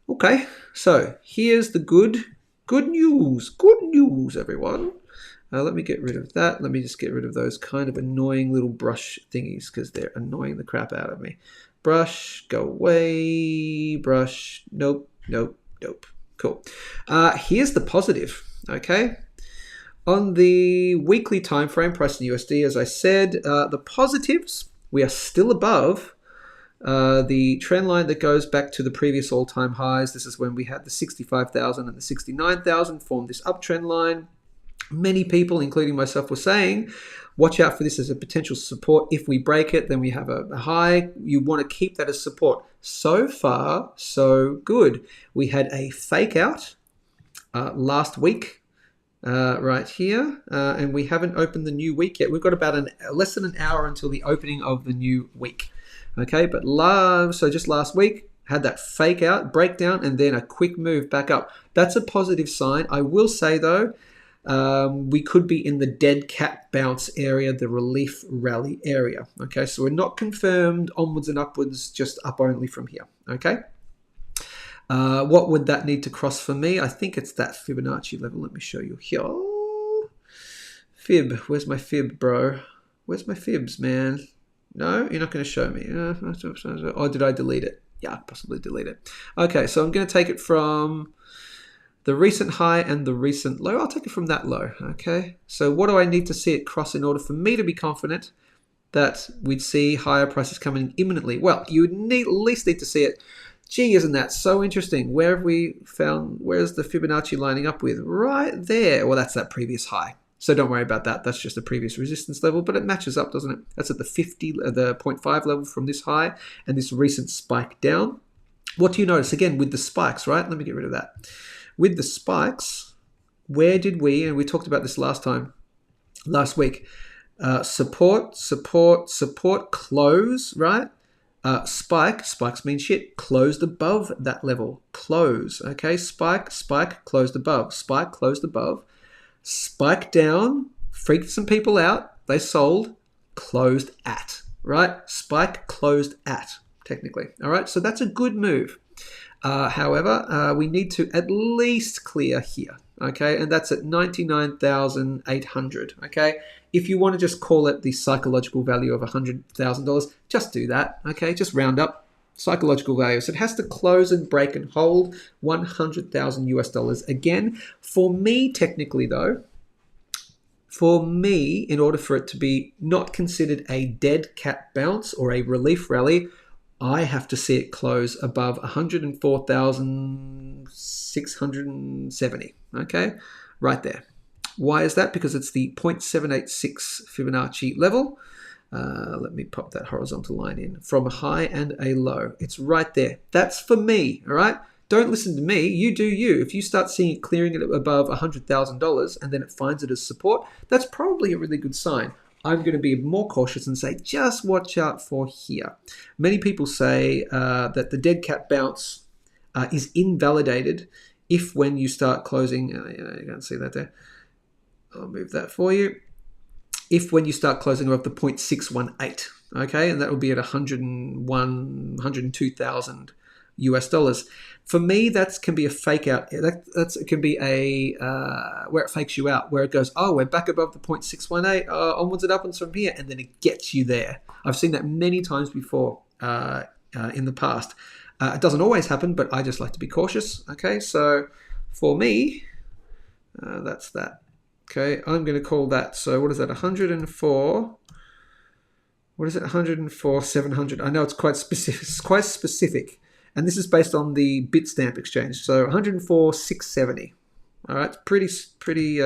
Okay, so here's the good news. Good news, everyone. Let me get rid of that. Let me just get rid of those kind of annoying little brush thingies because they're annoying the crap out of me. Brush, go away. Brush, nope, nope, nope. Cool. Here's the positive, okay? On the weekly time frame, price in USD, as I said, the positives, we are still above the trend line that goes back to the previous all-time highs. This is when we had the 65,000 and the 69,000 form this uptrend line. Many people, including myself, were saying, watch out for this as a potential support. If we break it, then we have a high. You want to keep that as support. So far, so good. We had a fake out last week. Right here, and we haven't opened the new week yet. We've got about less than an hour until the opening of the new week. Okay, but just last week had that fake out, breakdown, and then a quick move back up. That's a positive sign. I will say though, we could be in the dead cat bounce area, the relief rally area. Okay, so we're not confirmed onwards and upwards, just up only from here. Okay. What would that need to cross for me? I think it's that Fibonacci level. Let me show you here. Fib. Where's my fib, bro? Where's my fibs, man? No, you're not going to show me. Or did I delete it? Yeah, possibly delete it. Okay, so I'm going to take it from the recent high and the recent low. I'll take it from that low. Okay, so what do I need to see it cross in order for me to be confident that we'd see higher prices coming in imminently? Well, you would at least need to see it. Gee, isn't that so interesting? Where have we found, where's the Fibonacci lining up with? Right there. Well, that's that previous high. So don't worry about that. That's just a previous resistance level, but it matches up, doesn't it? That's at the 0.5 level from this high and this recent spike down. What do you notice? Again, with the spikes, right? Let me get rid of that. With the spikes, where did we, and we talked about this last week, support, close, right? Spikes mean shit, closed above that level, close, okay, spike, closed above, spike, closed above, spike down, freaked some people out, they sold, closed at, right, spike, closed at, technically, all right, so that's a good move. However, we need to at least clear here, okay, and that's at 99,800, okay. If you want to just call it the psychological value of $100,000, just do that, okay? Just round up psychological value. So it has to close and break and hold 100,000 US dollars. Again, for me, technically though, in order for it to be not considered a dead cat bounce or a relief rally, I have to see it close above 104,670, okay? Right there. Why is that? Because it's the 0.786 Fibonacci level. Let me pop that horizontal line in. From a high and a low. It's right there. That's for me, all right? Don't listen to me. You do you. If you start seeing it clearing it above $100,000 and then it finds it as support, that's probably a really good sign. I'm going to be more cautious and say, just watch out for here. Many people say that the dead cat bounce is invalidated if when you start closing, you can't see that there. I'll move that for you. If when you start closing above the 0.618, okay, and that will be at 102,000 US dollars. For me, that can be a fake out. It can be a where it fakes you out, where it goes, oh, we're back above the 0.618, onwards and upwards from here, and then it gets you there. I've seen that many times before in the past. It doesn't always happen, but I just like to be cautious. Okay, so for me, that's that. Okay, I'm going to call that, so what is that, 104, what is it, 104,700, I know it's quite specific, and this is based on the Bitstamp exchange, so 104,670, All right, it's pretty.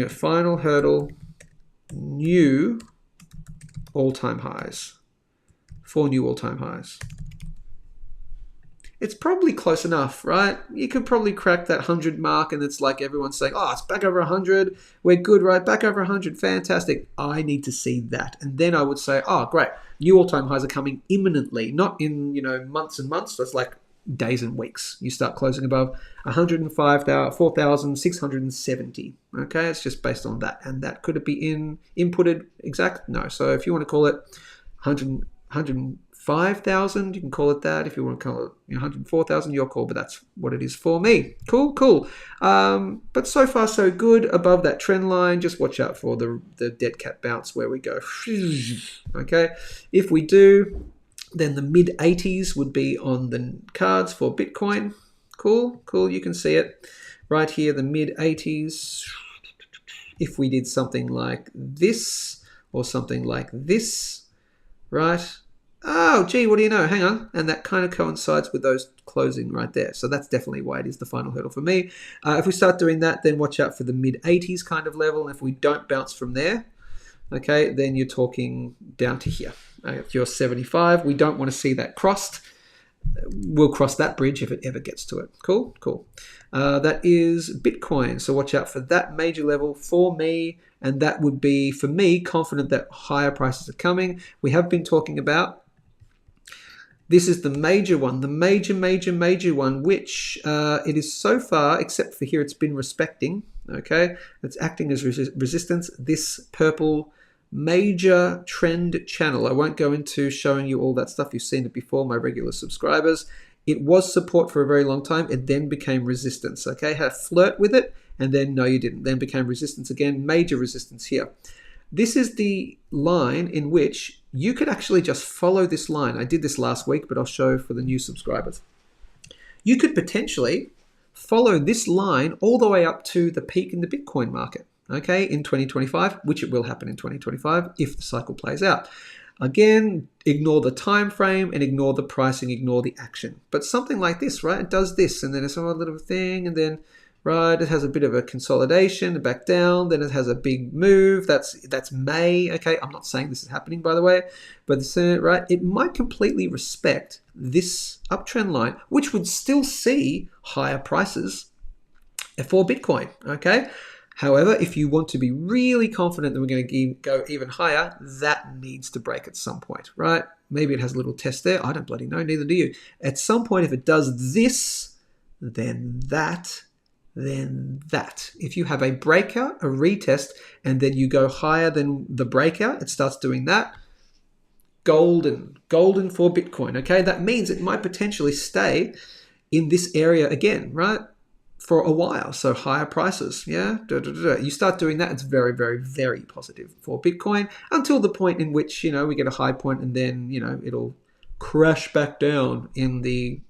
Final hurdle, new all-time highs. 4 new all-time highs. It's probably close enough, right? You could probably crack that 100 mark, and it's like everyone's saying, oh, it's back over 100. We're good, right? Back over 100. Fantastic. I need to see that. And then I would say, oh, great. New all-time highs are coming imminently, not in, months and months. So it's like days and weeks. You start closing above 4,670. Okay, it's just based on that. And that could it be inputted exact? No. So if you want to call it 105,000, you can call it that. If you want to call it 104,000, your call, but that's what it is for me. Cool. But so far so good above that trend line. Just watch out for the dead cat bounce where we go. Okay, if we do, then the mid 80s would be on the cards for Bitcoin. Cool. You can see it right here, the mid 80s. If we did something like this or something like this, right? Oh, gee, what do you know? Hang on. And that kind of coincides with those closing right there. So that's definitely why it is the final hurdle for me. If we start doing that, then watch out for the mid 80s kind of level. And if we don't bounce from there, okay, then you're talking down to here. If you're 75, we don't want to see that crossed. We'll cross that bridge if it ever gets to it. Cool. That is Bitcoin. So watch out for that major level for me. And that would be, for me, confident that higher prices are coming. We have been talking about, this is the major one, the major one, which it is so far, except for here, it's been respecting. Okay, it's acting as resistance. This purple major trend channel. I won't go into showing you all that stuff. You've seen it before, my regular subscribers. It was support for a very long time. It then became resistance. Okay, had a flirt with it, and then no, you didn't. Then became resistance again. Major resistance here. This is the line in which you could actually just follow this line. I did this last week, but I'll show for the new subscribers. You could potentially follow this line all the way up to the peak in the Bitcoin market, okay, in 2025, which it will happen in 2025 if the cycle plays out. Again, ignore the time frame and ignore the pricing, ignore the action. But something like this, right? It does this, and then it's a little thing, and then right, it has a bit of a consolidation, back down, then it has a big move. That's May. Okay, I'm not saying this is happening, by the way, but this, right, it might completely respect this uptrend line, which would still see higher prices for Bitcoin. Okay. However, if you want to be really confident that we're going to go even higher, that needs to break at some point, right? Maybe it has a little test there. I don't bloody know, neither do you. At some point, if it does this, then that, then that. If you have a breakout, a retest, and then you go higher than the breakout, it starts doing that. Golden for Bitcoin, okay? That means it might potentially stay in this area again, right? For a while, so higher prices, yeah? You start doing that, it's very, very, very positive for Bitcoin until the point in which, we get a high point and then, it'll crash back down in the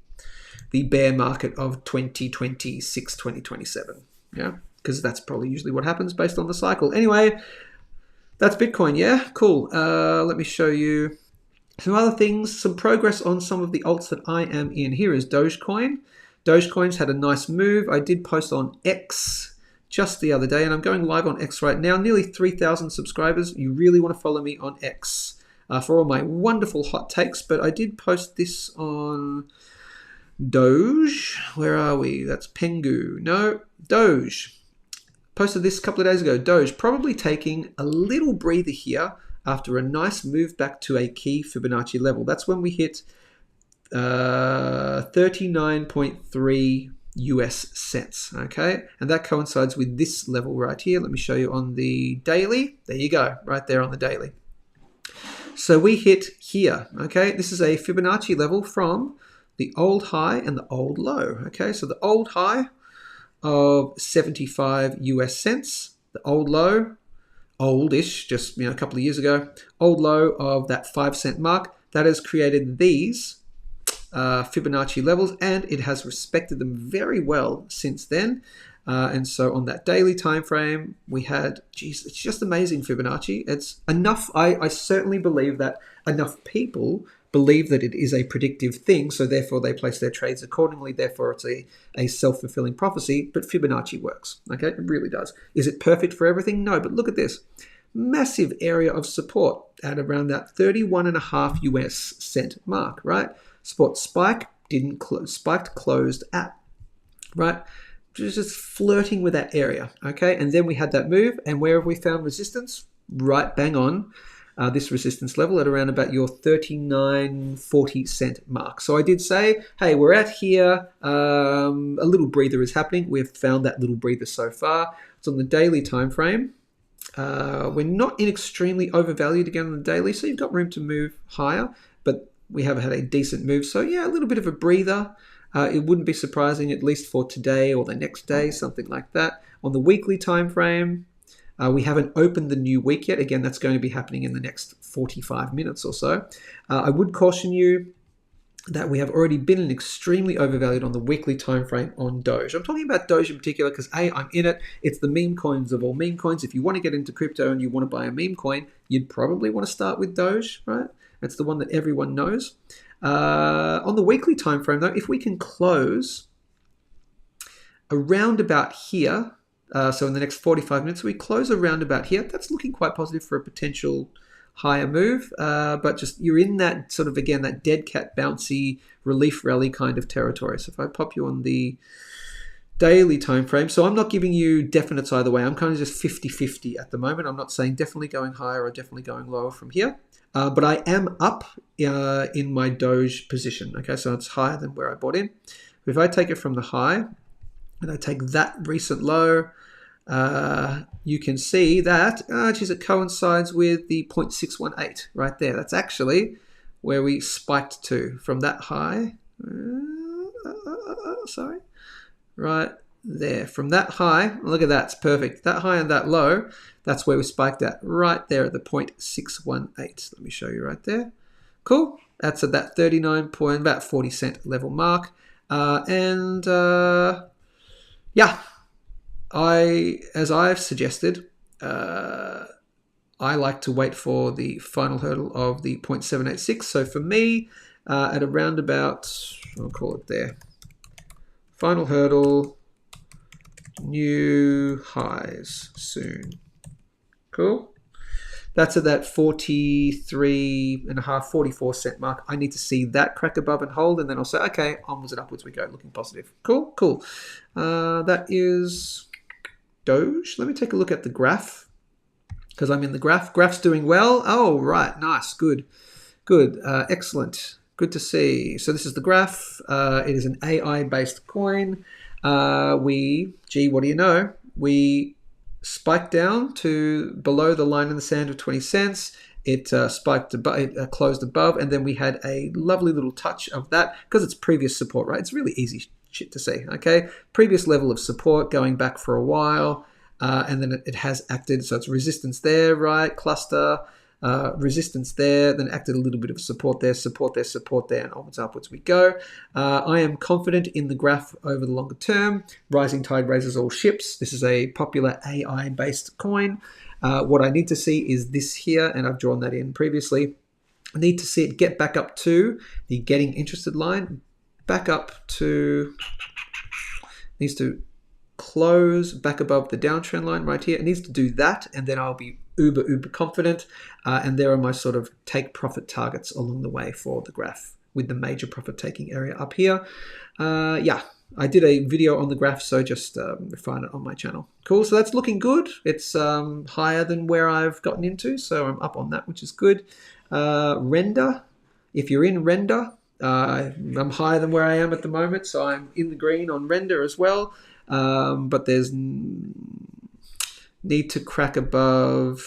bear market of 2026, 2027, yeah? Because that's probably usually what happens based on the cycle. Anyway, that's Bitcoin, yeah? Cool. Let me show you some other things, some progress on some of the alts that I am in. Here is Dogecoin. Dogecoin's had a nice move. I did post on X just the other day, and I'm going live on X right now. Nearly 3,000 subscribers. You really want to follow me on X for all my wonderful hot takes, but I did post this on Doge. Where are we? That's Pengu. No, Doge. Posted this a couple of days ago. Doge probably taking a little breather here after a nice move back to a key Fibonacci level. That's when we hit 39.3 US cents, okay? And that coincides with this level right here. Let me show you on the daily. There you go, right there on the daily. So we hit here, okay? This is a Fibonacci level from the old high and the old low, okay? So the old high of 75 US cents, the old low, oldish, just a couple of years ago, old low of that 5 cent mark. That has created these Fibonacci levels, and it has respected them very well since then. And so on that daily time frame, we had, geez, it's just amazing Fibonacci. It's enough. I certainly believe that enough people believe that it is a predictive thing, so therefore they place their trades accordingly, therefore it's a self-fulfilling prophecy, but Fibonacci works, okay? It really does. Is it perfect for everything? No, but look at this. Massive area of support at around that 31.5 US cent mark, right? Support spike, didn't close, spiked, closed at, right? Just flirting with that area, okay? And then we had that move, and where have we found resistance? Right bang on this resistance level at around about your 39.40 cent mark. So I did say, hey, we're at here, a little breather is happening. We've found that little breather so far. It's on the daily time frame. We're not in extremely overvalued again on the daily, so you've got room to move higher, but we have had a decent move. So yeah, a little bit of a breather. It wouldn't be surprising, at least for today or the next day, something like that. On the weekly time frame, we haven't opened the new week yet. Again, that's going to be happening in the next 45 minutes or so. I would caution you that we have already been extremely overvalued on the weekly time frame on Doge. I'm talking about Doge in particular because I'm in it. It's the meme coins of all meme coins. If you want to get into crypto and you want to buy a meme coin, you'd probably want to start with Doge, right? It's the one that everyone knows. On the weekly time frame, though, if we can close around about here, so in the next 45 minutes, we close around about here. That's looking quite positive for a potential higher move, but just you're in that sort of, again, that dead cat bouncy relief rally kind of territory. So if I pop you on the daily time frame, so I'm not giving you definites either way. I'm kind of just 50-50 at the moment. I'm not saying definitely going higher or definitely going lower from here, but I am up in my Doge position. Okay, so it's higher than where I bought in. If I take it from the high and I take that recent low, you can see that, it coincides with the 0.618 right there. That's actually where we spiked to from that high. Sorry. Right there. From that high, look at that. It's perfect. That high and that low, that's where we spiked at. Right there at the 0.618. Let me show you right there. Cool. That's at that 39 point, about 40 cent level mark. Yeah. As I've suggested, I like to wait for the final hurdle of the 0.786. So for me, at around about, I'll call it there, final hurdle, new highs soon. Cool. That's at that 43.5, 44 cent mark. I need to see that crack above and hold, and then I'll say, okay, onwards and upwards we go, looking positive. Cool. That is Doge. Let me take a look at the graph because I'm in the graph. Graph's doing well. Oh, right. Nice. Good. Excellent. Good to see. So this is the graph. It is an AI-based coin. What do you know? We spiked down to below the line in the sand of 20 cents. It spiked above, it closed above, and then we had a lovely little touch of that because it's previous support, right? It's really easy shit to see, okay? Previous level of support going back for a while, and then it has acted, so it's resistance there, right? Cluster, resistance there, then acted a little bit of support there, and onwards, upwards we go. I am confident in the graph over the longer term. Rising tide raises all ships. This is a popular AI-based coin. What I need to see is this here, and I've drawn that in previously. I need to see it get back up to the getting interested line, back up to, needs to close back above the downtrend line right here. It needs to do that, and then I'll be uber confident, and there are my sort of take profit targets along the way for the graph with the major profit taking area up here. Yeah, I did a video on the graph, so just refine it on my channel. Cool, so that's looking good. It's higher than where I've gotten into, so I'm up on that, which is good. Render, if you're in render, I'm higher than where I am at the moment, so I'm in the green on render as well, but there's need to crack above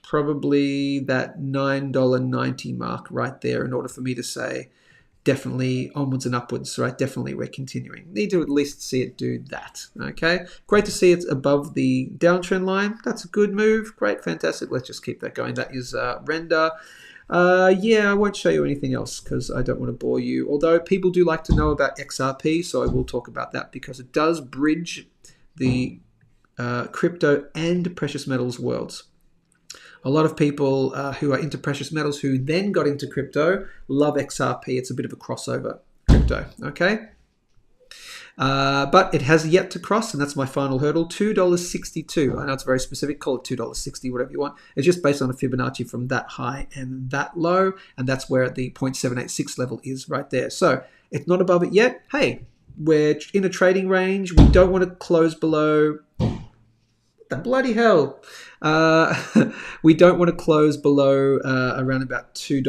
probably that $9.90 mark right there in order for me to say definitely onwards and upwards, right? Definitely we're continuing. Need to at least see it do that, okay? Great to see it's above the downtrend line. That's a good move. Great, fantastic. Let's just keep that going. That is render. Yeah, I won't show you anything else because I don't want to bore you. Although people do like to know about XRP, so I will talk about that because it does bridge the crypto and precious metals worlds. A lot of people who are into precious metals who then got into crypto love XRP. It's a bit of a crossover crypto, okay? But it has yet to cross, and that's my final hurdle, $2.62. I know it's very specific, call it $2.60, whatever you want. It's just based on a Fibonacci from that high and that low, and that's where the 0.786 level is right there. So it's not above it yet. Hey, we're in a trading range. We don't want to close below... the bloody hell. We don't want to close below around about $2.10,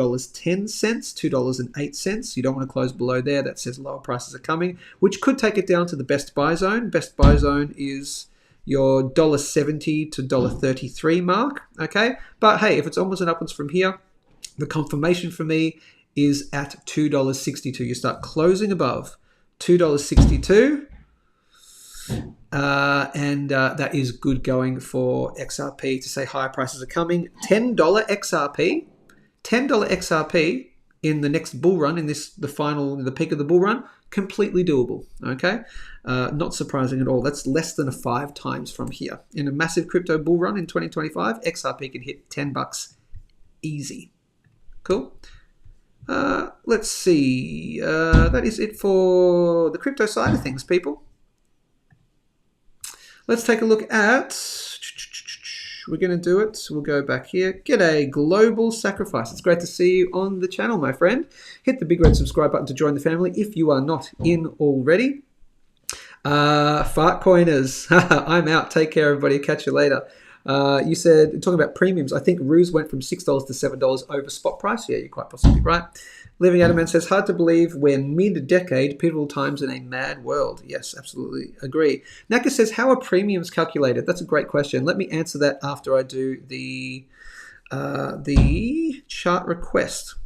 $2.08. You don't want to close below there. That says lower prices are coming, which could take it down to the best buy zone. Best buy zone is your $1.70 to $1.33 mark. Okay, but hey, if it's onwards and upwards from here, the confirmation for me is at $2.62. You start closing above $2.62. And that is good going for XRP to say higher prices are coming. $10 XRP in the next bull run, in the peak of the bull run, completely doable. Okay, not surprising at all. That's less than a 5 times from here. In a massive crypto bull run in 2025, XRP can hit $10 easy. Cool. Let's see. That is it for the crypto side of things, people. Let's take a look at, we're going to do it. We'll go back here. G'day, Global Sacrifice. It's great to see you on the channel, my friend. Hit the big red subscribe button to join the family if you are not in already. Fart coiners. I'm out. Take care, everybody. Catch you later. You said, talking about premiums, I think Ruse went from $6 to $7 over spot price. Yeah, you're quite possibly right. Living Adamant says, hard to believe we're mid-decade, pivotal times in a mad world. Yes, absolutely agree. Naka says, how are premiums calculated? That's a great question. Let me answer that after I do the chart request.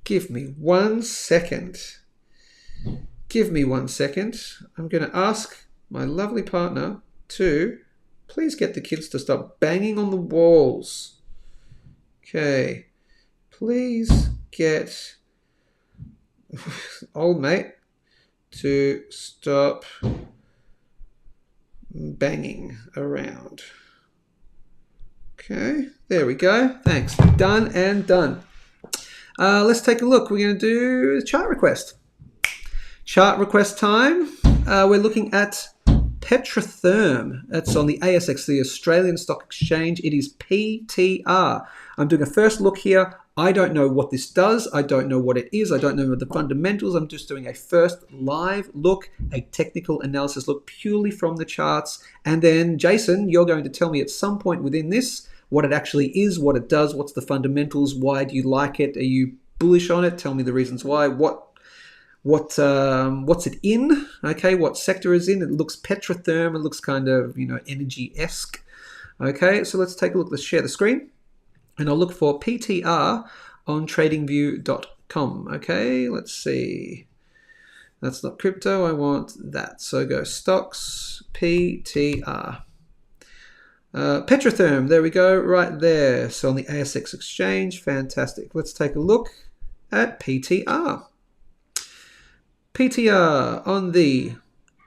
Give me 1 second. Give me 1 second. I'm going to ask my lovely partner to please get the kids to stop banging on the walls. Okay. Please get old mate to stop banging around. Okay, there we go. Thanks. Done and done. Let's take a look. We're going to do chart request. Chart request time. We're looking at Petratherm. That's on the ASX, the Australian Stock Exchange. It is PTR. I'm doing a first look here. I don't know what this does. I don't know what it is. I don't know the fundamentals. I'm just doing a first live look, a technical analysis look purely from the charts. And then, Jason, you're going to tell me at some point within this what it actually is, what it does, what's the fundamentals, why do you like it? Are you bullish on it? Tell me the reasons why. What's it in? Okay, what sector is in? It looks Petratherm. It looks kind of, energy-esque. Okay, so let's take a look. Let's share the screen. And I'll look for PTR on tradingview.com. Okay, let's see. That's not crypto. I want that. So go stocks, PTR. Petratherm, there we go, right there. So on the ASX exchange, fantastic. Let's take a look at PTR. PTR on the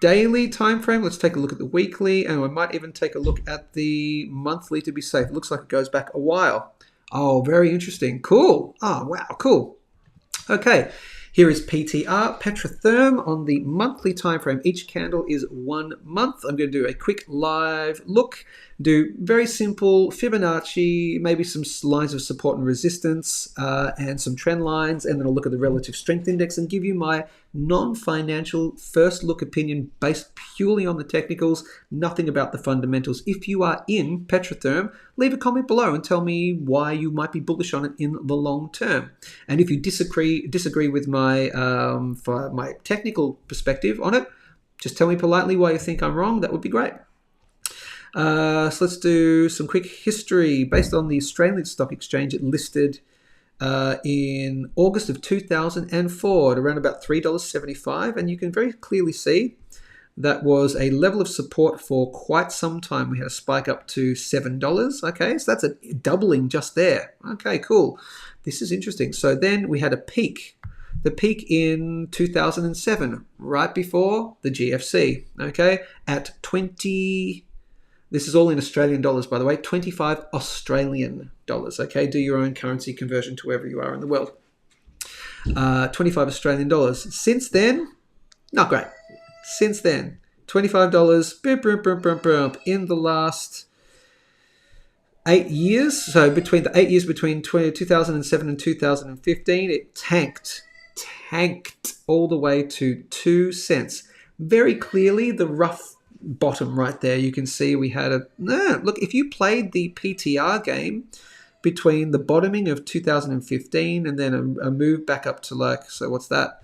daily time frame. Let's take a look at the weekly, and I might even take a look at the monthly to be safe. It looks like it goes back a while. Oh, very interesting. Cool. Oh, wow, cool. Okay, here is PTR, Petratherm on the monthly time frame. Each candle is 1 month. I'm going to do a quick live look, do very simple Fibonacci, maybe some lines of support and resistance, and some trend lines, and then I'll look at the relative strength index and give you my non-financial first look opinion based purely on the technicals, nothing about the fundamentals. If you are in Petratherm, leave a comment below and tell me why you might be bullish on it in the long term. And if you disagree with my technical perspective on it, just tell me politely why you think I'm wrong. That would be great. So let's do some quick history. Based on the Australian Stock Exchange, it listed in August of 2004 at around about $3.75, and you can very clearly see that was a level of support for quite some time. We had a spike up to $7. Okay, so that's a doubling just there. Okay, cool. This is interesting. So then we had a peak. The peak in 2007, right before the GFC. Okay, at 20. This is all in Australian dollars, by the way. 25 Australian dollars. Okay, do your own currency conversion to wherever you are in the world. 25 Australian dollars. Since then, not great. Since then, $25 in the last 8 years. So between the 8 years between 2007 and 2015, it tanked all the way to 2 cents. Very clearly, the rough bottom right there, you can see we had look, if you played the PTR game between the bottoming of 2015 and then a move back up to so what's that?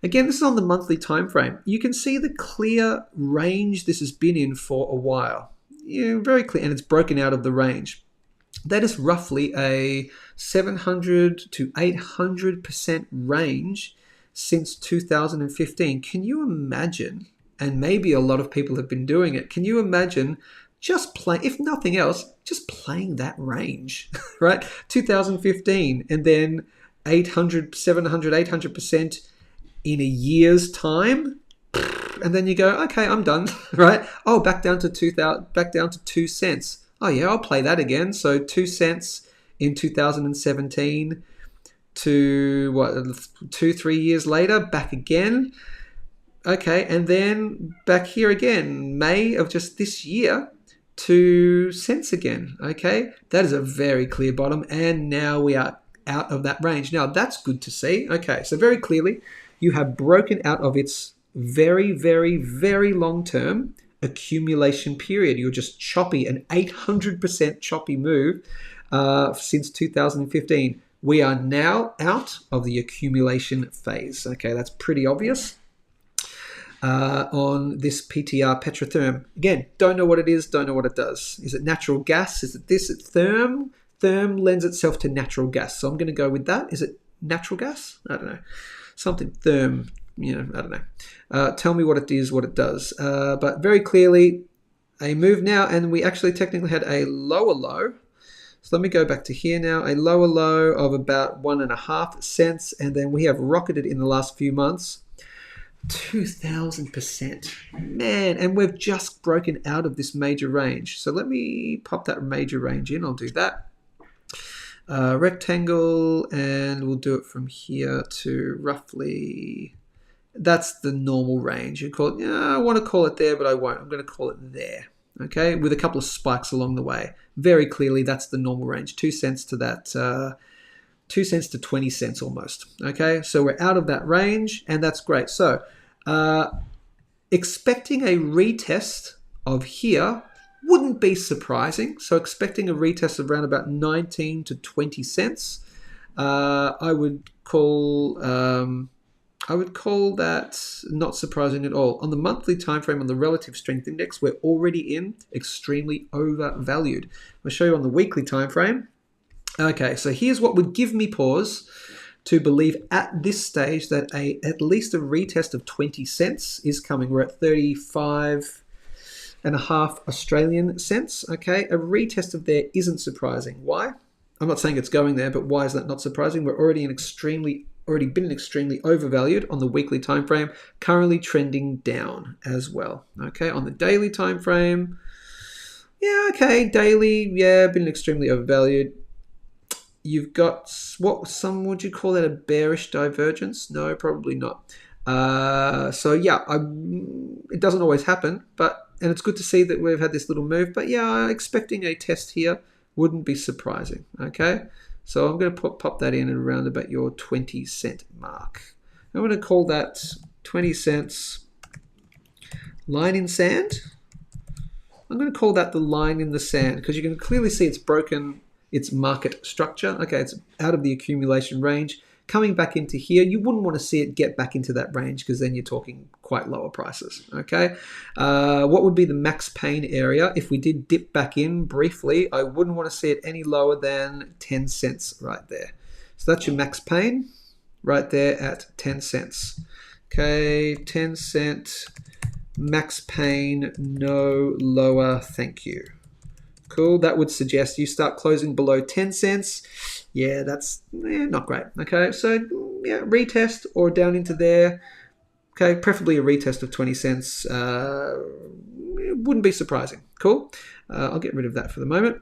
Again, this is on the monthly time frame. You can see the clear range this has been in for a while. Very clear, and it's broken out of the range. That is roughly a 700 to 800% range since 2015. Can you imagine? And maybe a lot of people have been doing it. Can you imagine just playing, if nothing else, just playing that range, right? 2015, and then 800, 700, 800% in a year's time. And then you go, okay, I'm done, right? Oh, back down to 2 cents. Oh yeah, I'll play that again. So 2 cents in 2017 to 2-3 years later, back again. Okay, and then back here again, May of just this year, 2 cents again. Okay, that is a very clear bottom, and now we are out of that range. Now that's good to see. Okay, so very clearly you have broken out of its very, very, very long-term accumulation period. You're just choppy, an 800% choppy move since 2015. We are now out of the accumulation phase. Okay, that's pretty obvious. On this PTR Petratherm. Again, don't know what it is, don't know what it does. Is it natural gas? Is it this? It's therm? Therm lends itself to natural gas. So I'm going to go with that. Is it natural gas? I don't know. Something therm, I don't know. Tell me what it is, what it does. But very clearly, a move now, and we actually technically had a lower low. So let me go back to here now. A lower low of about 1.5 cents, and then we have rocketed in the last few months 2,000%, man, and we've just broken out of this major range. So let me pop that major range in. I'll do that. Rectangle, and we'll do it from here to roughly, that's the normal range. You call it, I want to call it there, but I won't. I'm going to call it there. Okay, with a couple of spikes along the way. Very clearly, that's the normal range. 2 cents to that. 2 cents to 20 cents almost. Okay, so we're out of that range, and that's great. So expecting a retest of here wouldn't be surprising. So expecting a retest of around about 19 to 20 cents. I would call that not surprising at all. On the monthly time frame, on the relative strength index, we're already in extremely overvalued. I'll show you on the weekly time frame. Okay, so here's what would give me pause to believe at this stage that at least a retest of 20 cents is coming. We're at 35.5 Australian cents. Okay, a retest of there isn't surprising. Why? I'm not saying it's going there, but why is that not surprising? We're already been extremely overvalued on the weekly time frame, currently trending down as well. Okay, on the daily time frame, yeah, okay, daily, yeah, been extremely overvalued. You've got would you call that a bearish divergence? No, probably not. So yeah, it doesn't always happen, and it's good to see that we've had this little move. But yeah, expecting a test here wouldn't be surprising. Okay, so I'm going to pop that in around about your 20 cent mark. I'm going to call that 20 cents line in sand. I'm going to call that the line in the sand because you can clearly see it's broken its market structure. Okay, it's out of the accumulation range. Coming back into here, you wouldn't want to see it get back into that range because then you're talking quite lower prices. Okay, what would be the max pain area if we did dip back in briefly? I wouldn't want to see it any lower than 10 cents right there. So that's your max pain right there at 10 cents. Okay, 10 cent max pain, no lower, thank you. Cool, that would suggest you start closing below 10 cents. Yeah, that's not great. Okay, so yeah, retest or down into there Okay, preferably a retest of 20 cents. It wouldn't be surprising. Cool. I'll get rid of that for the moment.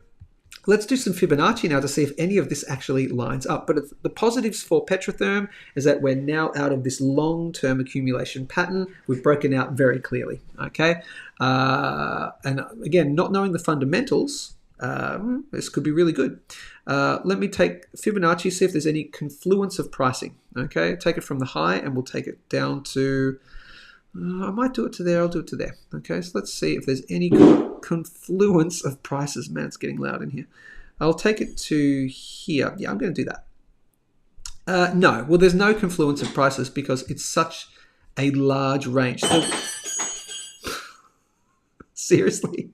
Let's do some Fibonacci now to see if any of this actually lines up. But the positives for Petratherm is that we're now out of this long-term accumulation pattern. We've broken out very clearly, okay? And again, not knowing the fundamentals, this could be really good. Let me take Fibonacci, see if there's any confluence of pricing, okay? Take it from the high and we'll take it down to... I might do it to there, I'll do it to there. Okay, so let's see if there's any confluence of prices. Man, it's getting loud in here. I'll take it to here. Yeah, I'm going to do that. No, well, there's no confluence of prices because it's such a large range. So, seriously?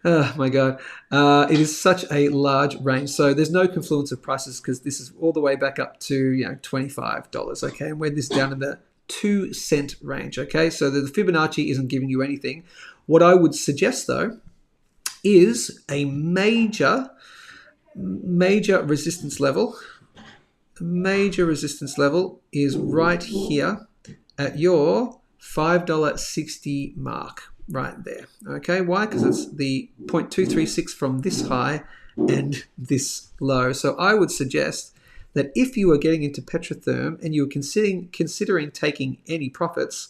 Oh my God. It is such a large range. So there's no confluence of prices because this is all the way back up to, $25. Okay, and we're this down in the 2 cent range. Okay, so the Fibonacci isn't giving you anything. What I would suggest though is a major resistance level. Major resistance level is right here at your $5.60 mark right there. Okay, why? Because it's the 0.236 from this high and this low. So I would suggest that if you were getting into Petratherm and you were considering taking any profits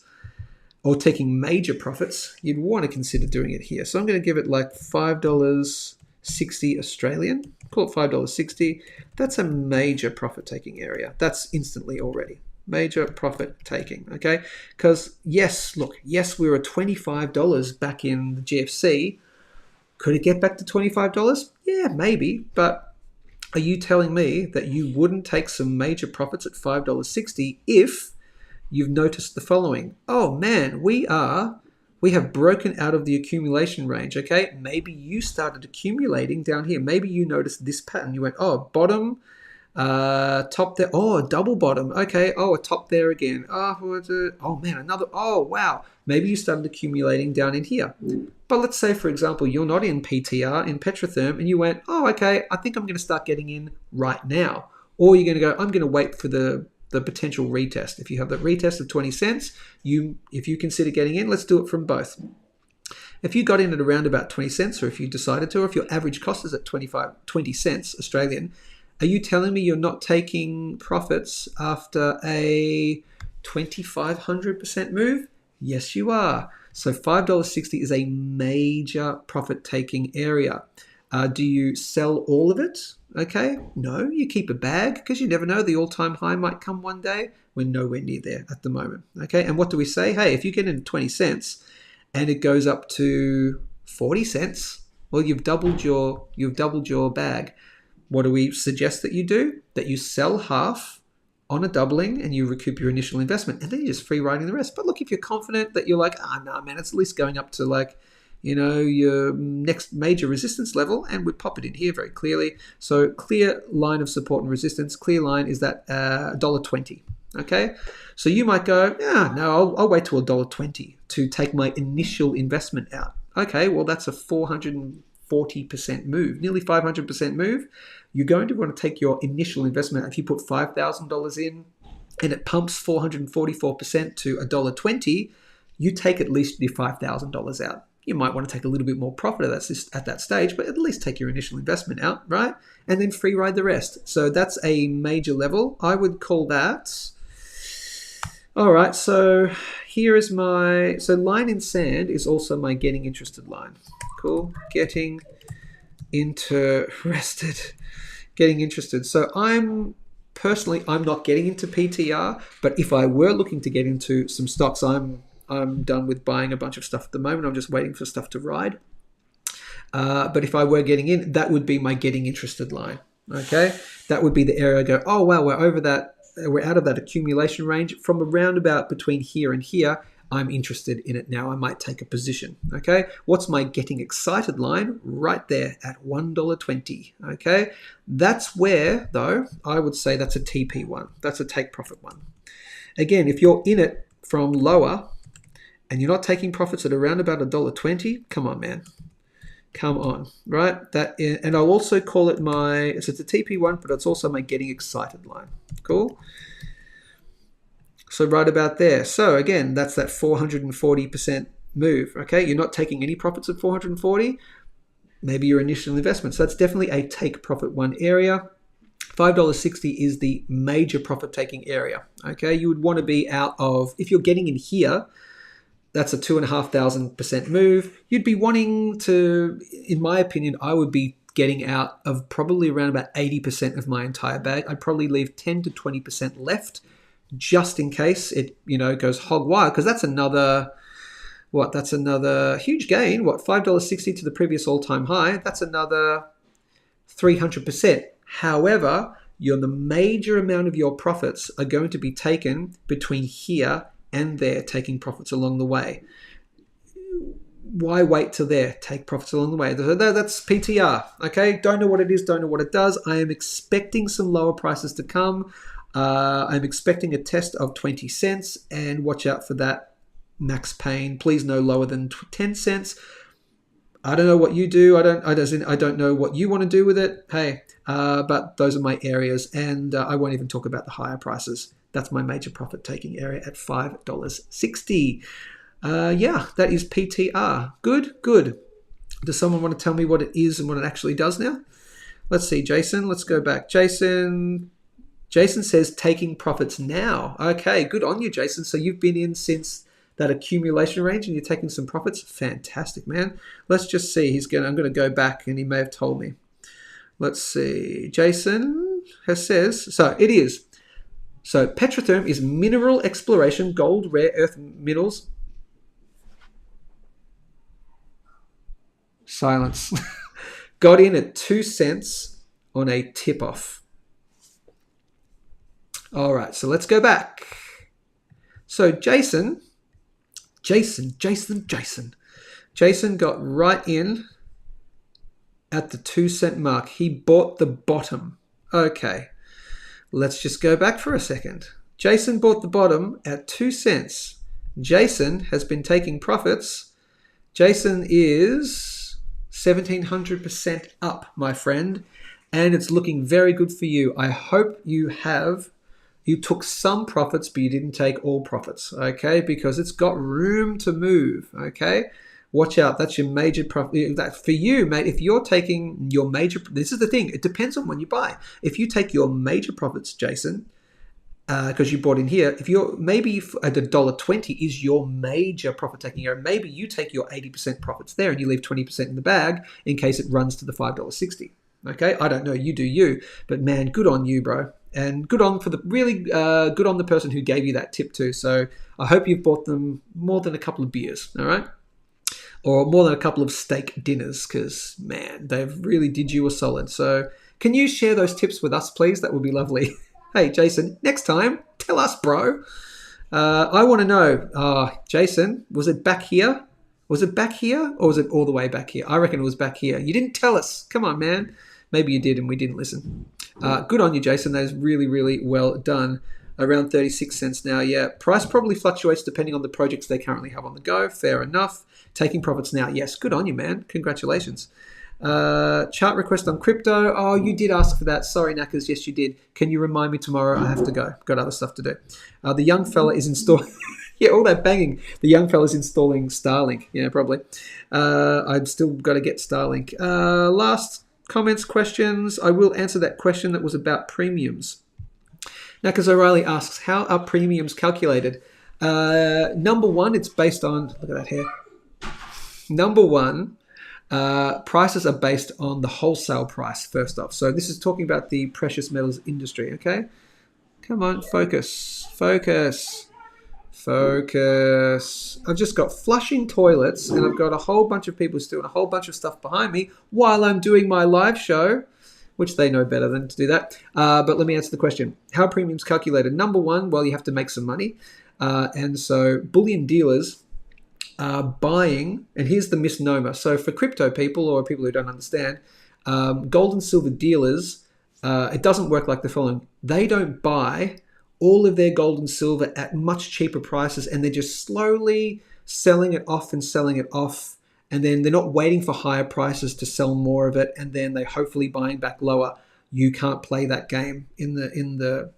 or taking major profits, you'd want to consider doing it here. So I'm going to give it like $5.60 Australian. Call it $5.60. That's a major profit-taking area. That's instantly already. Major profit taking, okay? Because yes, we were at $25 back in the GFC. Could it get back to $25? Yeah, maybe, but are you telling me that you wouldn't take some major profits at $5.60 if you've noticed the following? Oh man, we have broken out of the accumulation range, okay? Maybe you started accumulating down here. Maybe you noticed this pattern. You went, oh, bottom, top there. Oh, a double bottom. Okay. Oh, a top there again. Oh man, another. Oh, wow. Maybe you started accumulating down in here. But let's say, for example, you're not in PTR, in Petratherm, and you went, oh, okay, I think I'm going to start getting in right now. Or you're going to go, I'm going to wait for the potential retest. If you have the retest of 20 cents, if you consider getting in, let's do it from both. If you got in at around about 20 cents, or if you decided to, or if your average cost is at 20 cents Australian, are you telling me you're not taking profits after a 2,500% move? Yes, you are. So $5.60 is a major profit-taking area. Do you sell all of it? Okay, no, you keep a bag because you never know. The all-time high might come one day. We're nowhere near there at the moment. Okay, and what do we say? Hey, if you get in 20 cents and it goes up to 40 cents, well, you've doubled your bag. What do we suggest that you do? That you sell half on a doubling and you recoup your initial investment, and then you're just free riding the rest. But look, if you're confident that you're like, nah, man, it's at least going up to like, your next major resistance level, and we pop it in here very clearly. So clear line of support and resistance. Clear line is that $1.20. Okay, so you might go, no, I'll wait till $1.20 to take my initial investment out. Okay, well that's a 440% move, nearly 500% move. You're going to want to take your initial investment. If you put $5,000 in and it pumps 444% to $1.20, you take at least your $5,000 out. You might want to take a little bit more profit at that stage, but at least take your initial investment out, right? And then free ride the rest. So that's a major level. I would call that. All right, so here is so line in sand is also my getting interested line. Cool, getting interested. So I'm not getting into PTR, but if I were looking to get into some stocks, I'm done with buying a bunch of stuff at the moment. I'm just waiting for stuff to ride. But if I were getting in, that would be my getting interested line. Okay, that would be the area I go, oh wow, we're over that. We're out of that accumulation range. From around about between here and here, I'm interested in it now. I might take a position. Okay, what's my getting excited line? Right there at $1.20. Okay, that's where, though, I would say that's a TP one. That's a take profit one. Again, if you're in it from lower and you're not taking profits at around about $1.20, come on, man. Come on, right? And I'll also call it so it's a TP one, but it's also my getting excited line. Cool. So right about there. So again, that's that 440% move. Okay, you're not taking any profits at 440. Maybe your initial investment. So that's definitely a take profit one area. $5.60 is the major profit taking area. Okay, you would want to be out of, if you're getting in here, that's a 2,500% move. You'd be wanting to, in my opinion, I would be getting out of probably around about 80% of my entire bag. I'd probably leave 10 to 20% left just in case it, goes hog wild, because that's another huge gain. $5.60 to the previous all-time high. That's another 300%. However, the major amount of your profits are going to be taken between here and there, taking profits along the way. Why wait till there? Take profits along the way. That's PTR. Okay, don't know what it is, don't know what it does. I am expecting some lower prices to come. I'm expecting a test of 20 cents, and watch out for that max pain. Please no lower than 10 cents. I don't know what you do. I don't know what you want to do with it. Hey, but those are my areas, and I won't even talk about the higher prices. That's my major profit taking area at $5.60. That is PTR. Good. Does someone want to tell me what it is and what it actually does now? Let's see, Jason. Let's go back. Jason says taking profits now. Okay, good on you, Jason. So you've been in since that accumulation range and you're taking some profits. Fantastic, man. Let's just see. I'm going to go back, and he may have told me. Let's see. Jason says, so it is. So Petratherm is mineral exploration, gold, rare earth minerals. Silence. Got in at 2 cents on a tip-off. All right, so let's go back. So Jason got right in at the 2 cent mark. He bought the bottom. Okay, let's just go back for a second. Jason bought the bottom at 2 cents. Jason has been taking profits. Jason is 1,700% up, my friend, and it's looking very good for you. I hope you took some profits, but you didn't take all profits, okay? Because it's got room to move, okay? Watch out. That's your major profit. That for you, mate, if you're taking your major, this is the thing. It depends on when you buy. If you take your major profits, Jason, because you bought in here, if you're maybe at $1.20 is your major profit taking area, maybe you take your 80% profits there and you leave 20% in the bag in case it runs to the $5.60. Okay, I don't know, you do you, but man, good on you, bro, and good on for the really good on the person who gave you that tip too. So I hope you've bought them more than a couple of beers, all right, or more than a couple of steak dinners, because man, they've really did you a solid. So can you share those tips with us, please? That would be lovely. Hey, Jason, next time, tell us, bro. I want to know, Jason, was it back here? Was it back here or was it all the way back here? I reckon it was back here. You didn't tell us. Come on, man. Maybe you did and we didn't listen. Good on you, Jason. That is really, really well done. Around 36 cents now. Yeah, price probably fluctuates depending on the projects they currently have on the go. Fair enough. Taking profits now. Yes, good on you, man. Congratulations. Chart request on crypto. Oh, you did ask for that. Sorry, Knackers. Yes, you did. Can you remind me tomorrow? I have to go. Got other stuff to do. The young fella is installing... yeah, all that banging. The young fella's installing Starlink. Yeah, probably. I've still got to get Starlink. Last comments, questions. I will answer that question that was about premiums. Knackers O'Reilly asks, how are premiums calculated? Number one, it's based on... Look at that hair. Number one... prices are based on the wholesale price, first off. So this is talking about the precious metals industry, okay? Come on, focus. I've just got flushing toilets and I've got a whole bunch of people doing a whole bunch of stuff behind me while I'm doing my live show, which they know better than to do that. But let me answer the question. How are premiums calculated? Number one, well, you have to make some money. And so bullion dealers... buying, and here's the misnomer. So for crypto people or people who don't understand, gold and silver dealers, it doesn't work like the following. They don't buy all of their gold and silver at much cheaper prices and they're just slowly selling it off, and then they're not waiting for higher prices to sell more of it, and then they hopefully buying back lower. You can't play that game in the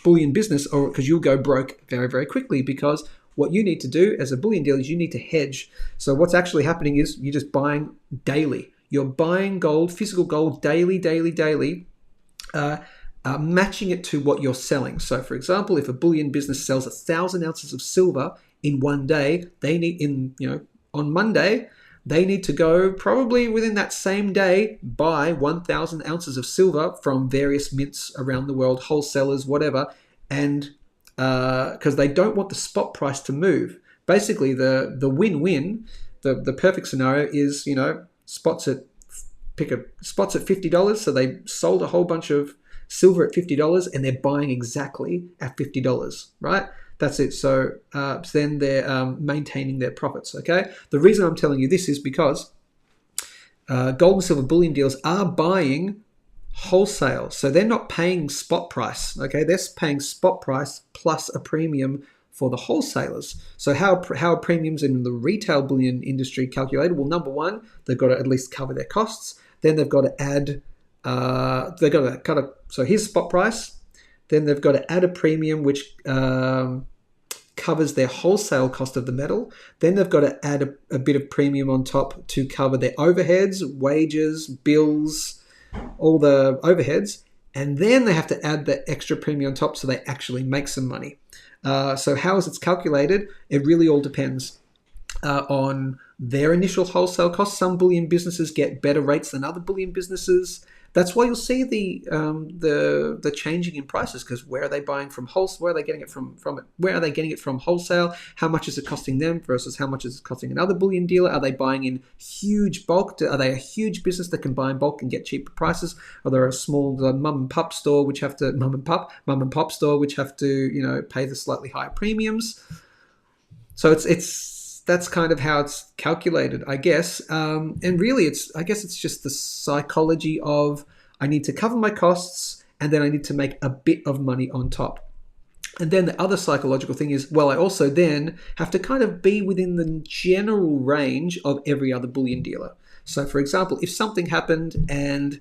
bullion business, or because you'll go broke very, very quickly. Because what you need to do as a bullion dealer is you need to hedge. So what's actually happening is you're just buying daily. You're buying gold, physical gold, daily, matching it to what you're selling. So, for example, if a bullion business sells 1,000 ounces of silver in one day, they need on Monday, they need to go probably within that same day buy 1,000 ounces of silver from various mints around the world, wholesalers, whatever, and because they don't want the spot price to move. Basically, the win-win, the perfect scenario is spots at $50, so they sold a whole bunch of silver at $50 and they're buying exactly at $50, right? That's it. So then they're maintaining their profits, okay? The reason I'm telling you this is because gold and silver bullion dealers are buying wholesale. So they're not paying spot price, okay? They're paying spot price plus a premium for the wholesalers. So how are premiums in the retail bullion industry calculated? Well, number one, they've got to at least cover their costs. Then they've got to add, so here's spot price. Then they've got to add a premium which covers their wholesale cost of the metal. Then they've got to add a bit of premium on top to cover their overheads, wages, bills, all the overheads. And then they have to add the extra premium on top so they actually make some money. So how is it calculated? It really all depends on their initial wholesale costs. Some bullion businesses get better rates than other bullion businesses. That's why you'll see the changing in prices, because where are they buying from wholesale? Where are they getting it from? Where are they getting it from wholesale? How much is it costing them versus how much is it costing another bullion dealer? Are they buying in huge bulk? Are they a huge business that can buy in bulk and get cheaper prices? Or they're a small mum and pop store which have to pay the slightly higher premiums? So that's kind of how it's calculated, I guess. And really, I guess it's just the psychology of I need to cover my costs and then I need to make a bit of money on top. And then the other psychological thing is, well, I also then have to kind of be within the general range of every other bullion dealer. So, for example, if something happened and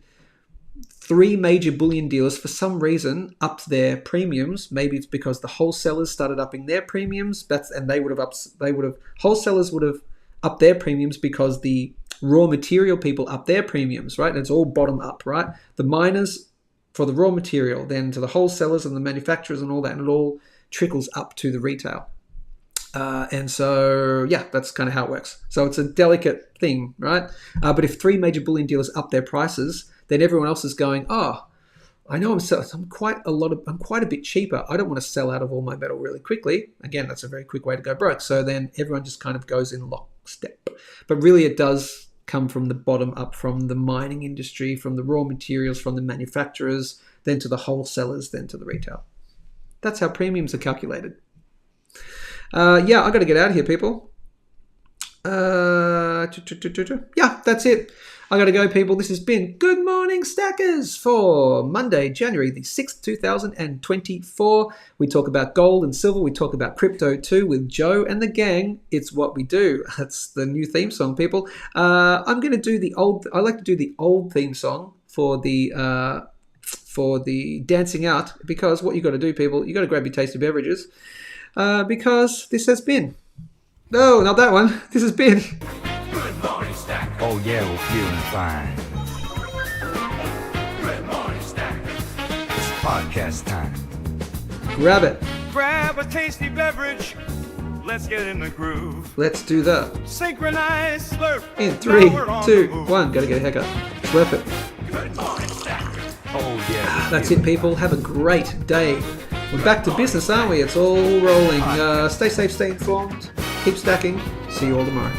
3 major bullion dealers for some reason upped their premiums. Maybe it's because the wholesalers started upping their premiums. Wholesalers would have upped their premiums because the raw material people upped their premiums, right? And it's all bottom up, right? The miners for the raw material, then to the wholesalers and the manufacturers and all that, and it all trickles up to the retail. And so, yeah, that's kind of how it works. So it's a delicate thing, right? But if 3 major bullion dealers up their prices, then everyone else is going, oh, I know I'm quite a bit cheaper. I don't want to sell out of all my metal really quickly. Again, that's a very quick way to go broke. So then everyone just kind of goes in lockstep. But really, it does come from the bottom up, from the mining industry, from the raw materials, from the manufacturers, then to the wholesalers, then to the retail. That's how premiums are calculated. I got to get out of here, people. Yeah, that's it. I got to go, people. This has been Good Morning Stackers for Monday, January the 6th, 2024. We talk about gold and silver. We talk about crypto too with Joe and the gang. It's what we do. That's the new theme song, people. I'm going to do I like to do the old theme song for the dancing out, because what you got to do, people, you got to grab your tasty beverages, because this has been. No, not that one. This has been. Good morning, Stack. Oh yeah, we're feeling fine. Good morning, Stack. It's podcast time. Grab it. Grab a tasty beverage. Let's get in the groove. Let's do the Synchronized slurp. in 3, Now we're on 2, the move. 1. Got to get a haircut. Slurp it. Good morning, Stack. Oh yeah. That's it, people. Have a great day. We're back to business, aren't we? It's all rolling. Stay safe, stay informed. Keep stacking. See you all tomorrow.